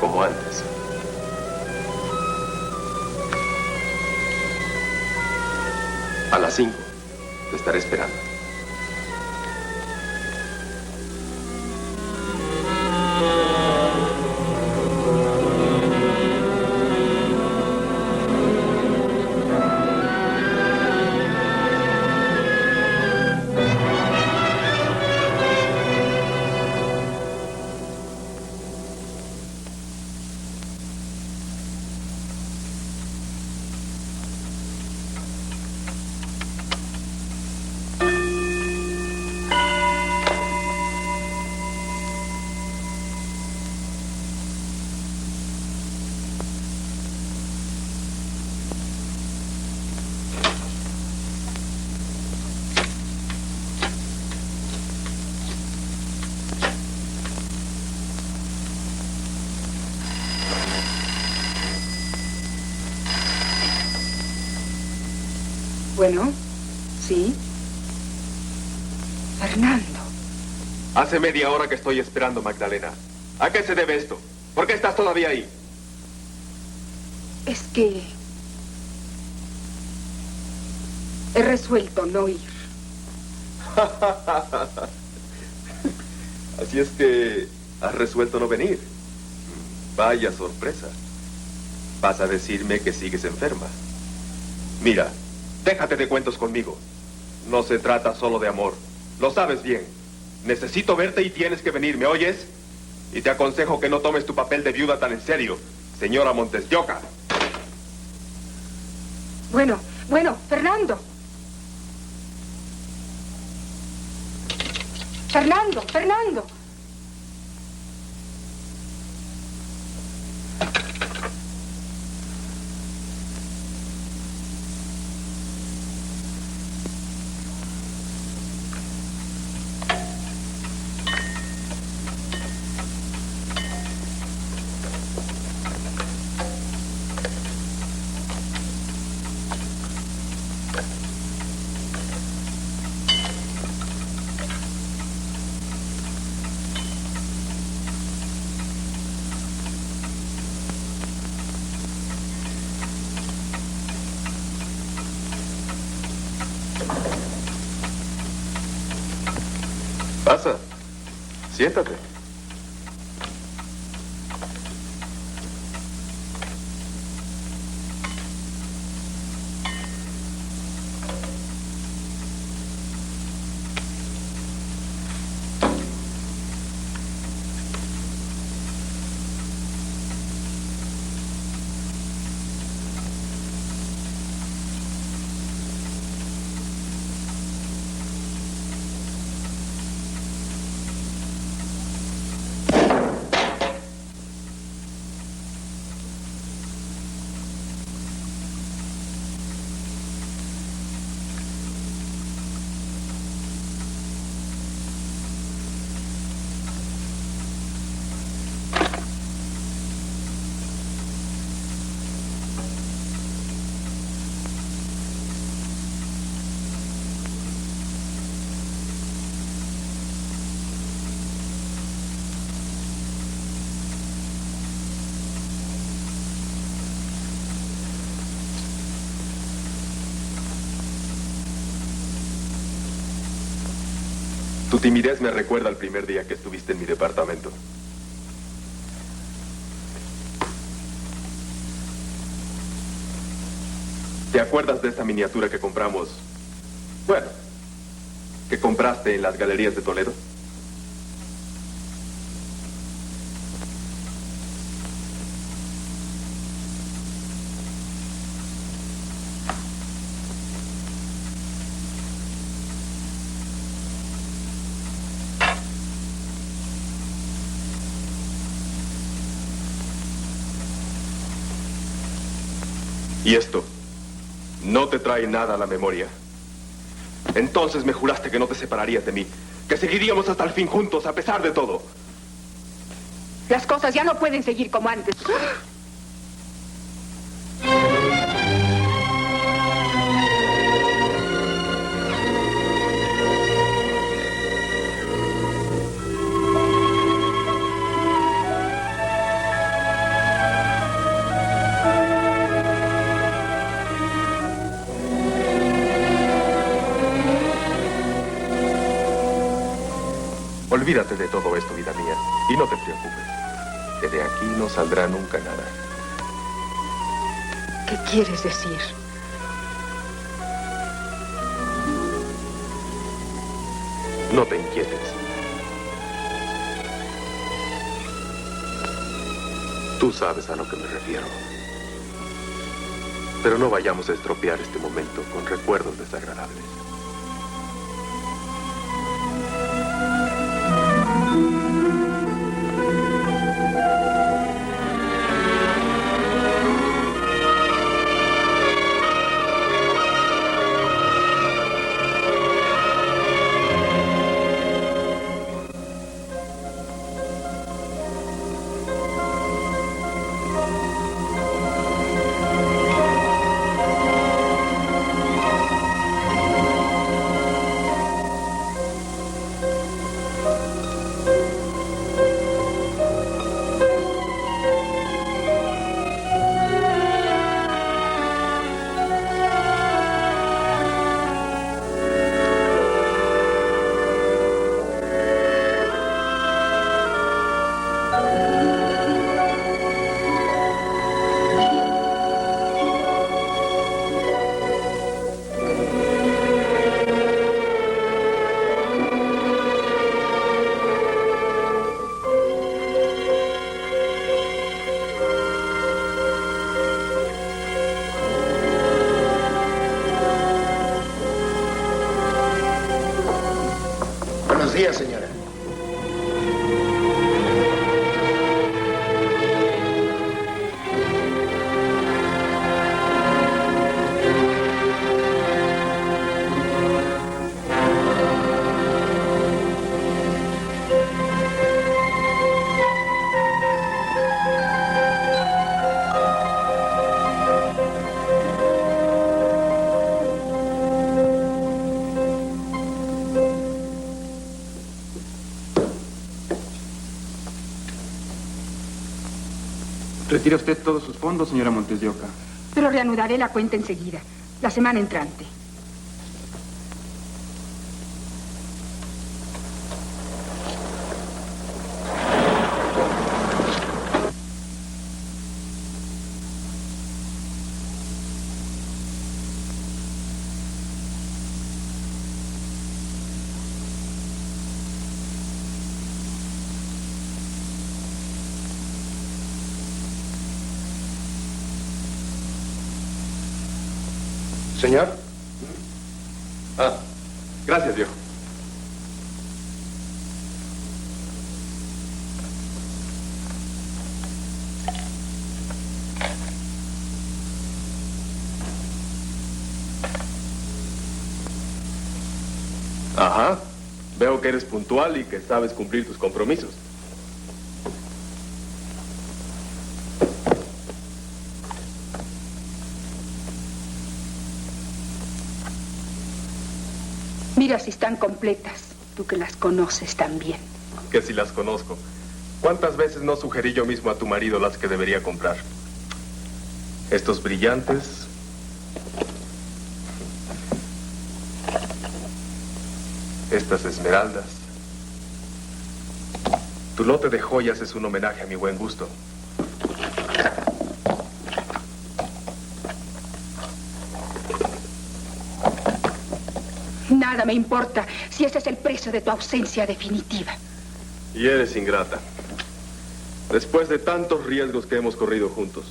Speaker 11: Como antes. A las 5. Te estaré esperando.
Speaker 4: Bueno, sí. Fernando.
Speaker 18: Hace media hora que estoy esperando, Magdalena. ¿A qué se debe esto? ¿Por qué estás todavía ahí?
Speaker 4: Es que he resuelto no ir.
Speaker 18: Así es que has resuelto no venir. Vaya sorpresa. Vas a decirme que sigues enferma. Mira, déjate de cuentos conmigo. No se trata solo de amor. Lo sabes bien. Necesito verte y tienes que venir, ¿me oyes? Y te aconsejo que no tomes tu papel de viuda tan en serio, señora Montes de Oca.
Speaker 4: Bueno, Fernando. Fernando.
Speaker 18: Pasa. Siéntate. Tu timidez me recuerda al primer día que estuviste en mi departamento. ¿Te acuerdas de esta miniatura que compramos? Bueno, que compraste en las galerías de Toledo. ¿Y esto no te trae nada a la memoria? Entonces me juraste que no te separarías de mí, que seguiríamos hasta el fin juntos a pesar de todo.
Speaker 4: Las cosas ya no pueden seguir como antes.
Speaker 18: Olvídate de todo esto, vida mía, y no te preocupes, que de aquí no saldrá nunca nada.
Speaker 4: ¿Qué quieres decir?
Speaker 18: No te inquietes. Tú sabes a lo que me refiero. Pero no vayamos a estropear este momento con recuerdos desagradables.
Speaker 10: Buenos días, señora.
Speaker 19: Retira usted todos sus fondos, señora Montes de Oca.
Speaker 4: Pero reanudaré la cuenta enseguida, la semana entrante.
Speaker 18: Señor. Ah, gracias, viejo. Ajá. Veo que eres puntual y que sabes cumplir tus compromisos.
Speaker 4: Mira si están completas, tú que las conoces tan bien.
Speaker 18: Que si las conozco. ¿Cuántas veces no sugerí yo mismo a tu marido las que debería comprar? Estos brillantes. Estas esmeraldas. Tu lote de joyas es un homenaje a mi buen gusto.
Speaker 4: Nada me importa si ese es el precio de tu ausencia definitiva.
Speaker 18: Y eres ingrata. Después de tantos riesgos que hemos corrido juntos.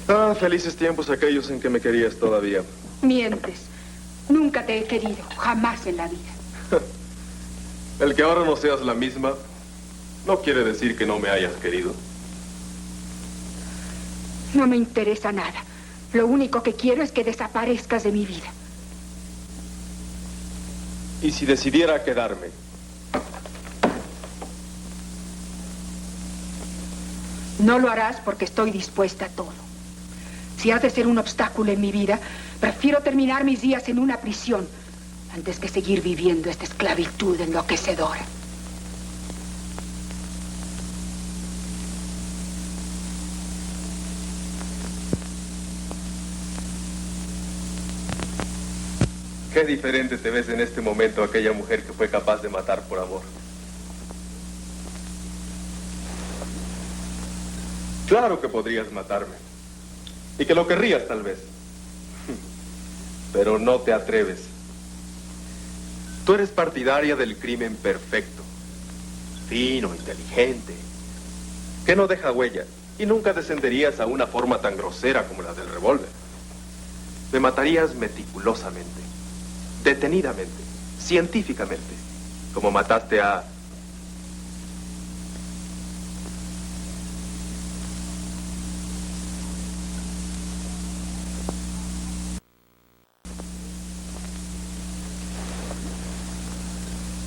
Speaker 18: Ah, felices tiempos aquellos en que me querías todavía.
Speaker 4: Mientes. Nunca te he querido, jamás en la vida.
Speaker 18: El que ahora no seas la misma no quiere decir que no me hayas querido.
Speaker 4: No me interesa nada. Lo único que quiero es que desaparezcas de mi vida.
Speaker 18: ¿Y si decidiera quedarme?
Speaker 4: No lo harás porque estoy dispuesta a todo. Si has de ser un obstáculo en mi vida, prefiero terminar mis días en una prisión antes que seguir viviendo esta esclavitud enloquecedora.
Speaker 18: Qué diferente te ves en este momento a aquella mujer que fue capaz de matar por amor. Claro que podrías matarme. Y que lo querrías, tal vez. Pero no te atreves. Tú eres partidaria del crimen perfecto. Fino, inteligente. Que no deja huella. Y nunca descenderías a una forma tan grosera como la del revólver. Me matarías meticulosamente. Detenidamente, científicamente, como mataste a...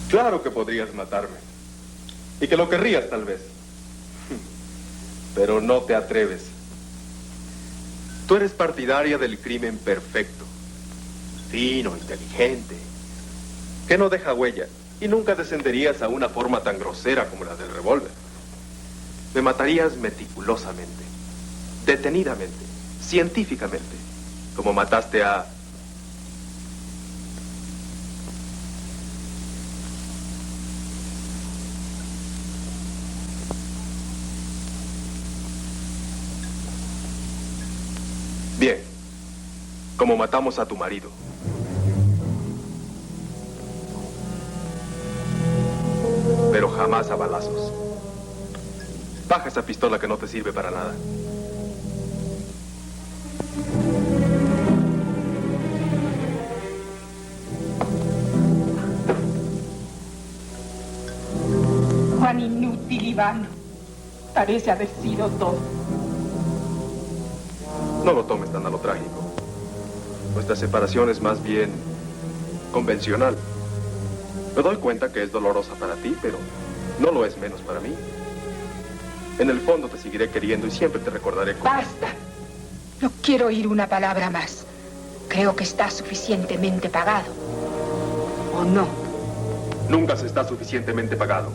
Speaker 18: Claro que podrías matarme. Y que lo querrías, tal vez. Pero no te atreves. Tú eres partidaria del crimen perfecto. Fino, inteligente, que no deja huella, y nunca descenderías a una forma tan grosera como la del revólver. Me matarías meticulosamente, detenidamente, científicamente, como mataste a... Bien, como matamos a tu marido. Pero jamás a balazos. Baja esa pistola que no te sirve para nada.
Speaker 4: tan inútil y vano. Parece haber sido todo.
Speaker 18: No lo tomes tan a lo trágico. Nuestra separación es más bien convencional. Me doy cuenta que es dolorosa para ti, pero no lo es menos para mí. En el fondo te seguiré queriendo y siempre te recordaré como...
Speaker 4: ¡Basta! No quiero oír una palabra más. Creo que estás suficientemente pagado. ¿O no?
Speaker 18: Nunca se está suficientemente pagado.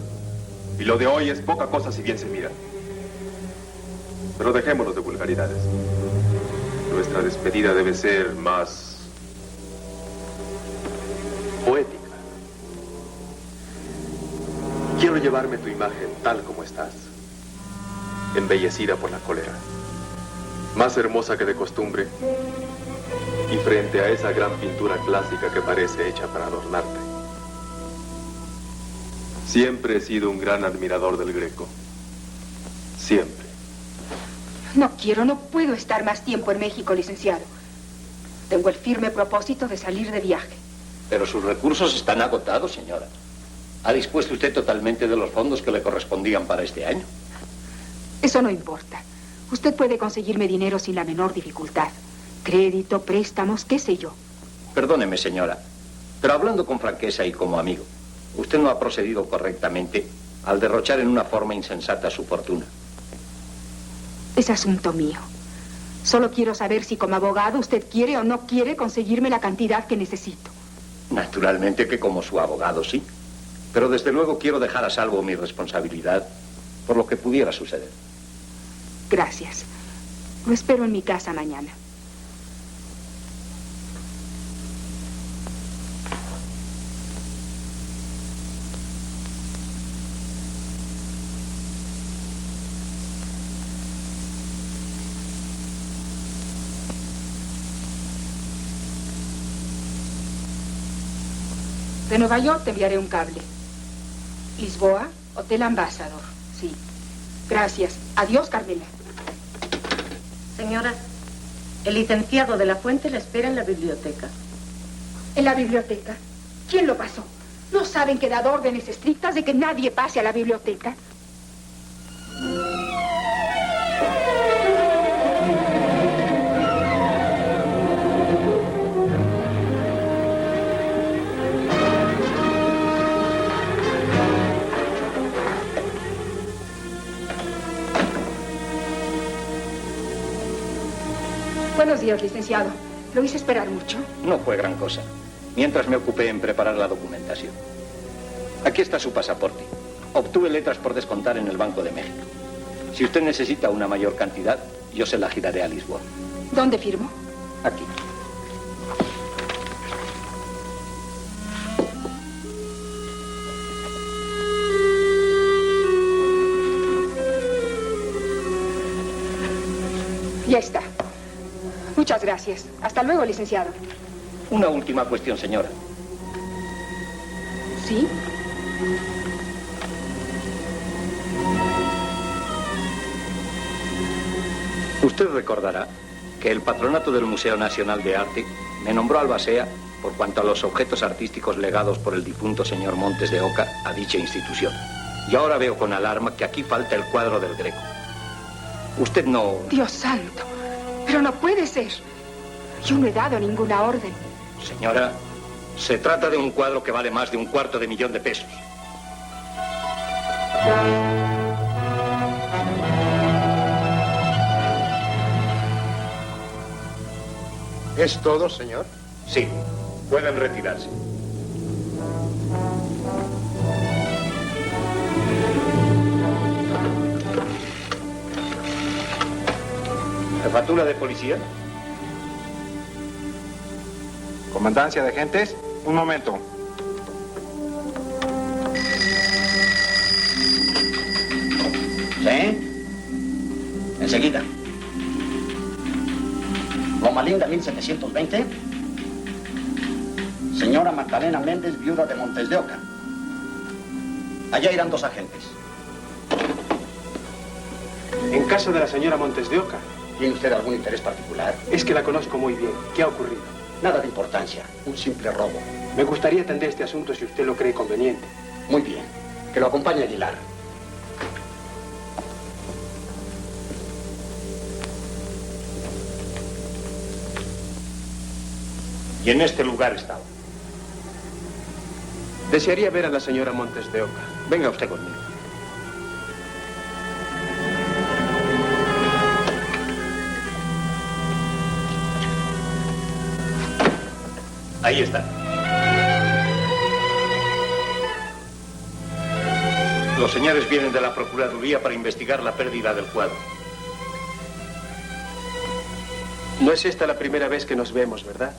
Speaker 18: Y lo de hoy es poca cosa si bien se mira. Pero dejémonos de vulgaridades. Nuestra despedida debe ser más poética. Quiero llevarme tu imagen tal como estás, embellecida por la cólera, más hermosa que de costumbre, y frente a esa gran pintura clásica que parece hecha para adornarte. Siempre he sido un gran admirador del Greco. Siempre.
Speaker 4: No puedo estar más tiempo en México, licenciado. Tengo el firme propósito de salir de viaje.
Speaker 12: Pero sus recursos están agotados, señora. ¿Ha dispuesto usted totalmente de los fondos que le correspondían para este año?
Speaker 4: Eso no importa. Usted puede conseguirme dinero sin la menor dificultad. Crédito, préstamos, qué sé yo.
Speaker 12: Perdóneme, señora, pero hablando con franqueza y como amigo, usted no ha procedido correctamente al derrochar en una forma insensata su fortuna.
Speaker 4: Es asunto mío. Solo quiero saber si como abogado usted quiere o no quiere conseguirme la cantidad que necesito.
Speaker 12: Naturalmente que como su abogado sí. Pero desde luego quiero dejar a salvo mi responsabilidad por lo que pudiera suceder.
Speaker 4: Gracias. Lo espero en mi casa mañana. De Nueva York te enviaré un cable. Lisboa, Hotel Ambassador. Sí. Gracias. Adiós, Carmela.
Speaker 13: Señora, el licenciado de la Fuente la espera en la biblioteca.
Speaker 4: ¿En la biblioteca? ¿Quién lo pasó? ¿No saben que he dado órdenes estrictas de que nadie pase a la biblioteca? Buenos días, licenciado. ¿Lo hice esperar mucho?
Speaker 12: No fue gran cosa, mientras me ocupé en preparar la documentación. Aquí está su pasaporte. Obtuve letras por descontar en el Banco de México. Si usted necesita una mayor cantidad, yo se la giraré a Lisboa.
Speaker 4: ¿Dónde firmo?
Speaker 12: Aquí.
Speaker 4: Ya está. Muchas gracias. Hasta luego, licenciado.
Speaker 12: Una última cuestión, señora.
Speaker 4: ¿Sí?
Speaker 12: Usted recordará que el patronato del Museo Nacional de Arte me nombró albacea por cuanto a los objetos artísticos legados por el difunto señor Montes de Oca a dicha institución. Y ahora veo con alarma que aquí falta el cuadro del Greco. Usted no...
Speaker 4: Dios santo. Pero no puede ser. Yo no he dado ninguna orden.
Speaker 12: Señora, se trata de un cuadro que vale más de $250,000 de pesos.
Speaker 2: ¿Es todo, señor?
Speaker 12: Sí, pueden retirarse. ¿Jefatura de policía?
Speaker 19: Comandancia de agentes, un momento.
Speaker 20: ¿Sí? Enseguida. Loma Linda, 1720. Señora Magdalena Méndez, viuda de Montes de Oca. Allá irán 2 agentes.
Speaker 11: En casa de la señora Montes de Oca.
Speaker 20: ¿Tiene usted algún interés particular?
Speaker 11: Es que la conozco muy bien. ¿Qué ha ocurrido?
Speaker 20: Nada de importancia. Un simple robo.
Speaker 11: Me gustaría atender este asunto si usted lo cree conveniente.
Speaker 20: Muy bien. Que lo acompañe Aguilar.
Speaker 12: Y en este lugar estaba.
Speaker 11: Desearía ver a la señora Montes de Oca.
Speaker 12: Venga usted conmigo. Ahí está. Los señores vienen de la Procuraduría para investigar la pérdida del cuadro.
Speaker 11: No es esta la primera vez que nos vemos, ¿verdad?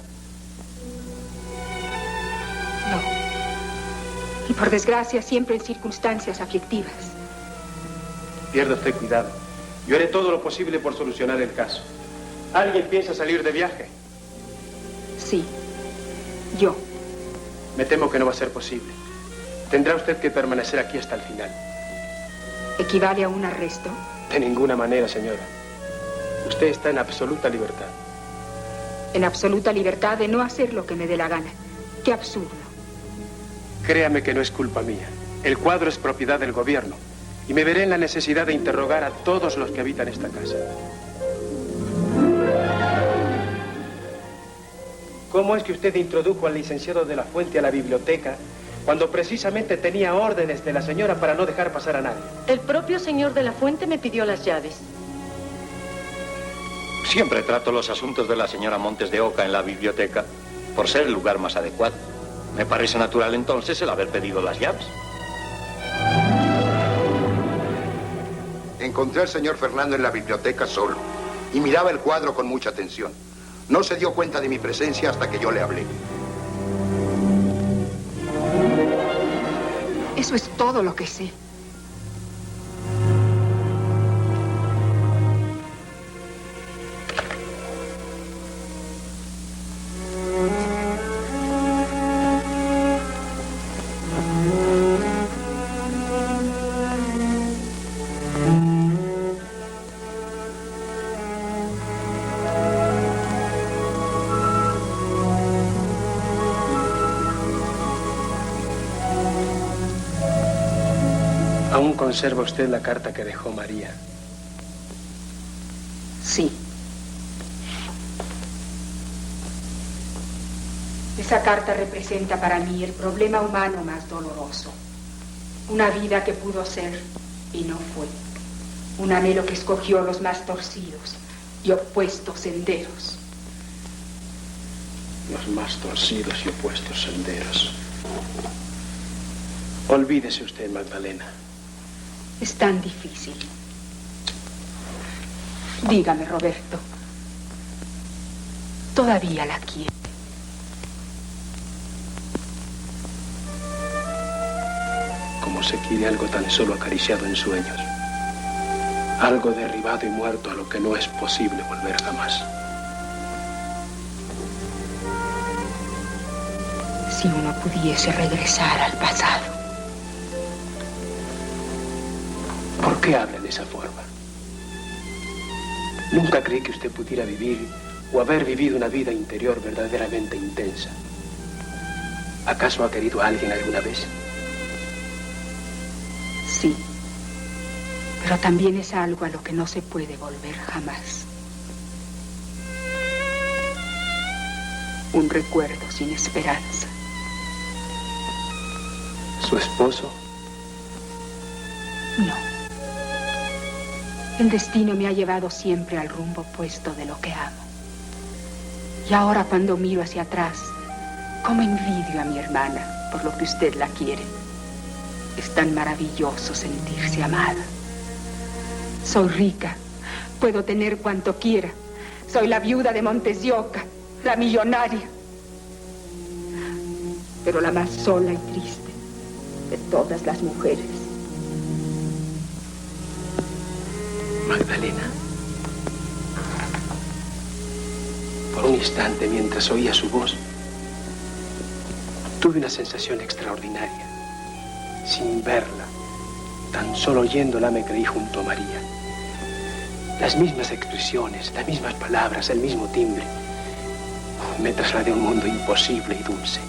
Speaker 4: No. Y por desgracia, siempre en circunstancias aflictivas.
Speaker 11: Pierda usted cuidado. Yo haré todo lo posible por solucionar el caso. ¿Alguien piensa salir de viaje?
Speaker 4: Sí. Yo.
Speaker 11: Me temo que no va a ser posible. Tendrá usted que permanecer aquí hasta el final.
Speaker 4: ¿Equivale a un arresto?
Speaker 11: De ninguna manera, señora. Usted está en absoluta libertad.
Speaker 4: En absoluta libertad de no hacer lo que me dé la gana. ¡Qué absurdo!
Speaker 11: Créame que no es culpa mía. El cuadro es propiedad del gobierno. Y me veré en la necesidad de interrogar a todos los que habitan esta casa. ¿Cómo es que usted introdujo al licenciado de la Fuente a la biblioteca cuando precisamente tenía órdenes de la señora para no dejar pasar a nadie?
Speaker 14: El propio señor de la Fuente me pidió las llaves.
Speaker 12: Siempre trato los asuntos de la señora Montes de Oca en la biblioteca por ser el lugar más adecuado. Me parece natural entonces el haber pedido las llaves.
Speaker 15: Encontré al señor Fernando en la biblioteca solo y miraba el cuadro con mucha atención. No se dio cuenta de mi presencia hasta que yo le hablé.
Speaker 4: Eso es todo lo que sé.
Speaker 11: ¿Aún conserva usted la carta que dejó María?
Speaker 4: Sí. Esa carta representa para mí el problema humano más doloroso. Una vida que pudo ser y no fue. Un anhelo que escogió los más torcidos y opuestos senderos.
Speaker 11: Los más torcidos y opuestos senderos. Olvídese usted, Magdalena.
Speaker 4: Es tan difícil. Dígame, Roberto. ¿Todavía la quiere?
Speaker 11: Como se quiere algo tan solo acariciado en sueños. Algo derribado y muerto a lo que no es posible volver jamás.
Speaker 4: Si uno pudiese regresar al pasado.
Speaker 11: ¿Por qué habla de esa forma? Nunca creí que usted pudiera vivir o haber vivido una vida interior verdaderamente intensa. ¿Acaso ha querido a alguien alguna vez?
Speaker 4: Sí, pero también es algo a lo que no se puede volver jamás. Un recuerdo sin esperanza.
Speaker 11: ¿Su esposo?
Speaker 4: No. El destino me ha llevado siempre al rumbo opuesto de lo que amo. Y ahora cuando miro hacia atrás, cómo envidio a mi hermana por lo que usted la quiere. Es tan maravilloso sentirse amada. Soy rica, puedo tener cuanto quiera. Soy la viuda de Montes de Oca, la millonaria. Pero la más sola y triste de todas las mujeres.
Speaker 11: Magdalena. Por un instante, mientras oía su voz, tuve una sensación extraordinaria. Sin verla, tan solo oyéndola me creí junto a María. Las mismas expresiones, las mismas palabras, el mismo timbre. Me trasladé a un mundo imposible y dulce.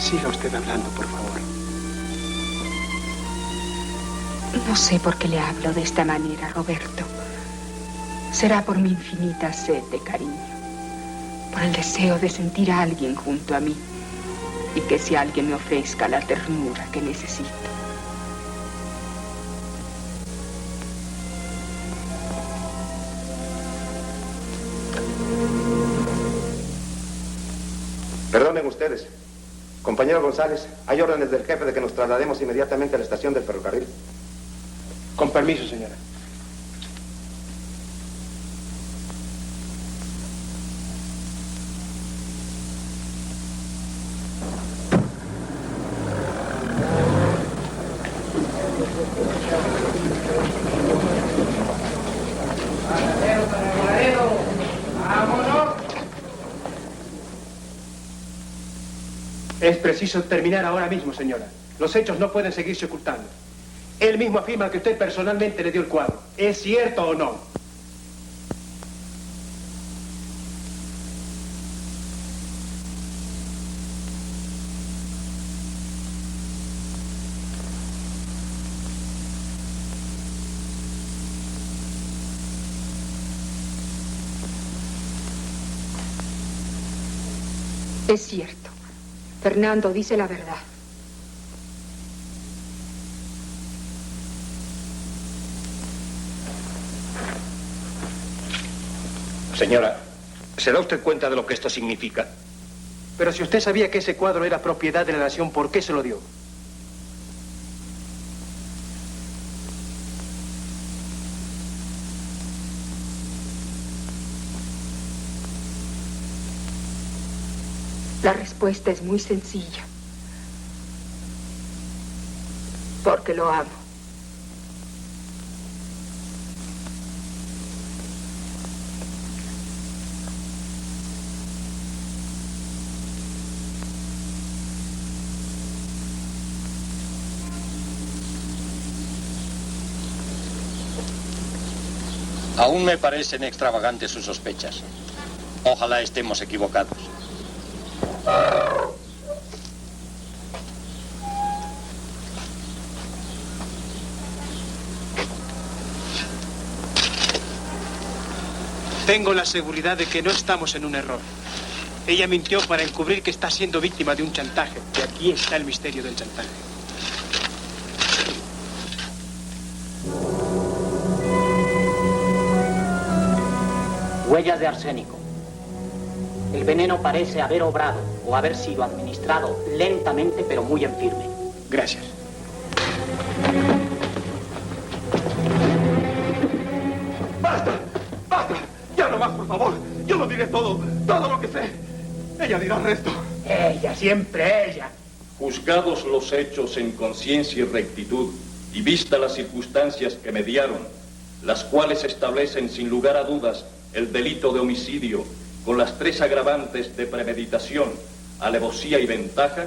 Speaker 11: Siga usted hablando, por favor.
Speaker 4: No sé por qué le hablo de esta manera, Roberto. Será por mi infinita sed de cariño, por el deseo de sentir a alguien junto a mí y que ese alguien me ofrezca la ternura que necesito.
Speaker 15: Perdonen ustedes. Compañero González, hay órdenes del jefe de que nos traslademos inmediatamente a la estación del ferrocarril.
Speaker 11: Con permiso, señora. Es preciso terminar ahora mismo, señora. Los hechos no pueden seguirse ocultando. Él mismo afirma que usted personalmente le dio el cuadro. ¿Es cierto o no?
Speaker 4: Es cierto. Fernando dice la verdad.
Speaker 12: Señora, ¿se da usted cuenta de lo que esto significa?
Speaker 11: Pero si usted sabía que ese cuadro era propiedad de la nación, ¿por qué se lo dio?
Speaker 4: La respuesta es muy sencilla. Porque lo amo.
Speaker 12: Aún me parecen extravagantes sus sospechas. Ojalá estemos equivocados.
Speaker 11: Tengo la seguridad de que no estamos en un error. Ella mintió para encubrir que está siendo víctima de un chantaje. Y aquí está el misterio del chantaje.
Speaker 21: Huellas de arsénico. El veneno parece haber obrado o haber sido administrado lentamente pero muy en firme.
Speaker 11: Gracias.
Speaker 18: ¡Basta! ¡Basta! ¡Ya no más, por favor! Yo lo diré todo lo que sé. Ella dirá el resto.
Speaker 11: Ella, siempre ella.
Speaker 17: Juzgados los hechos en conciencia y rectitud, y vista las circunstancias que mediaron, las cuales establecen sin lugar a dudas el delito de homicidio, con las 3 agravantes de premeditación, alevosía y ventaja,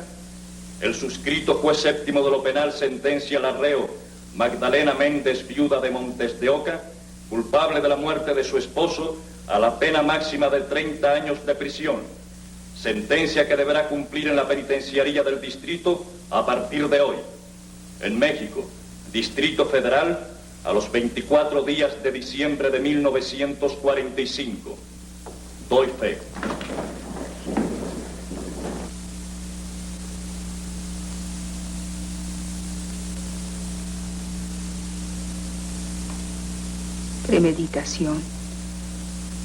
Speaker 17: el suscrito juez séptimo de lo penal sentencia al arreo Magdalena Méndez, viuda de Montes de Oca, culpable de la muerte de su esposo, a la pena máxima de 30 años de prisión, sentencia que deberá cumplir en la penitenciaría del distrito a partir de hoy. En México, Distrito Federal, a los 24 días de diciembre de 1945. Doy fe.
Speaker 4: Premeditación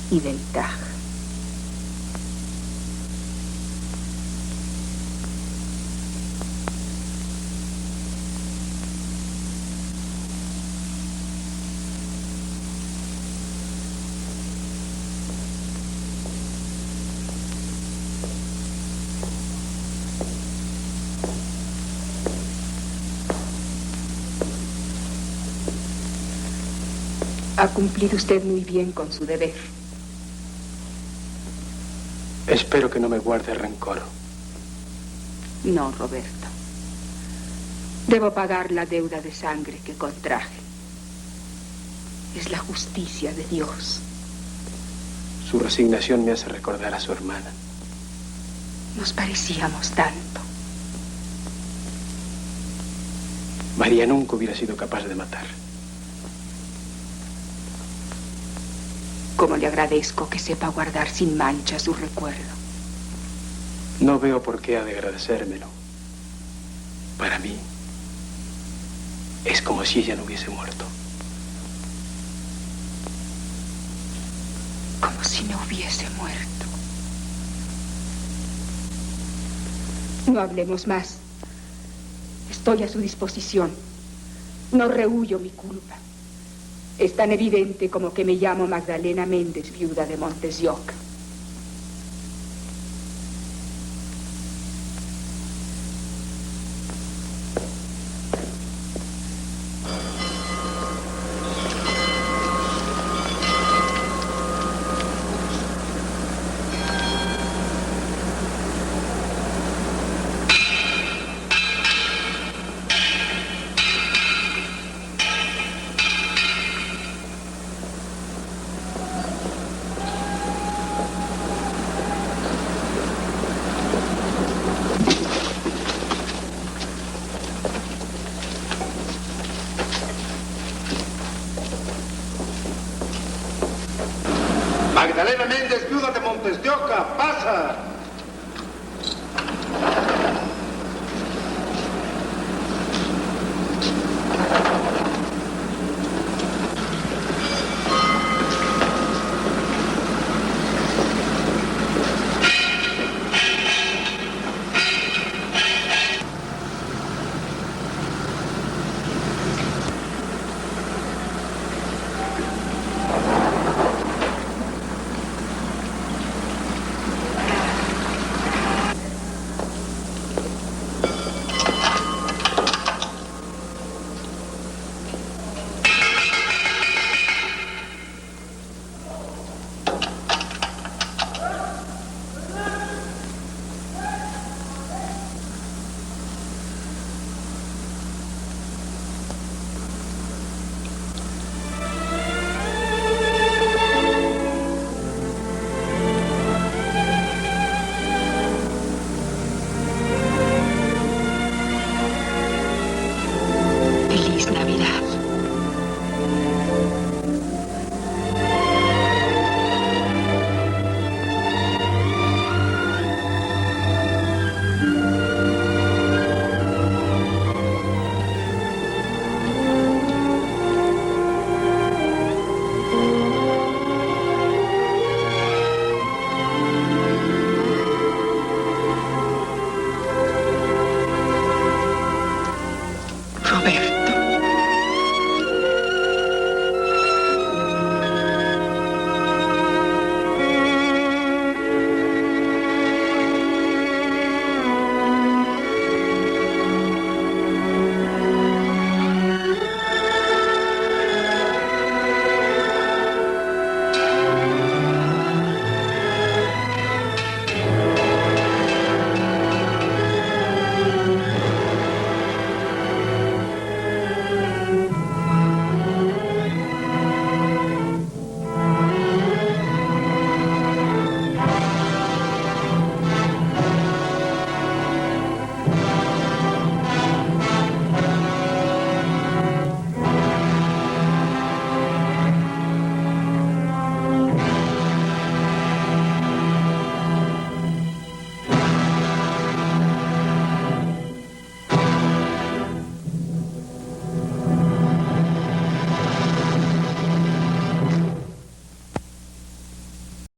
Speaker 4: y ventaja. Ha cumplido usted muy bien con su deber.
Speaker 11: Espero que no me guarde rencor.
Speaker 4: No, Roberto. Debo pagar la deuda de sangre que contraje. Es la justicia de Dios.
Speaker 11: Su resignación me hace recordar a su hermana.
Speaker 4: Nos parecíamos tanto.
Speaker 11: María nunca hubiera sido capaz de matar.
Speaker 4: Cómo le agradezco que sepa guardar sin mancha su recuerdo.
Speaker 11: No veo por qué ha de agradecérmelo. Para mí, es como si ella no hubiese muerto.
Speaker 4: Como si no hubiese muerto. No hablemos más. Estoy a su disposición. No rehuyo mi culpa. Es tan evidente como que me llamo Magdalena Méndez, viuda de Montes de Oca.
Speaker 10: Magdalena Méndez, viuda de Montes de Oca, pasa.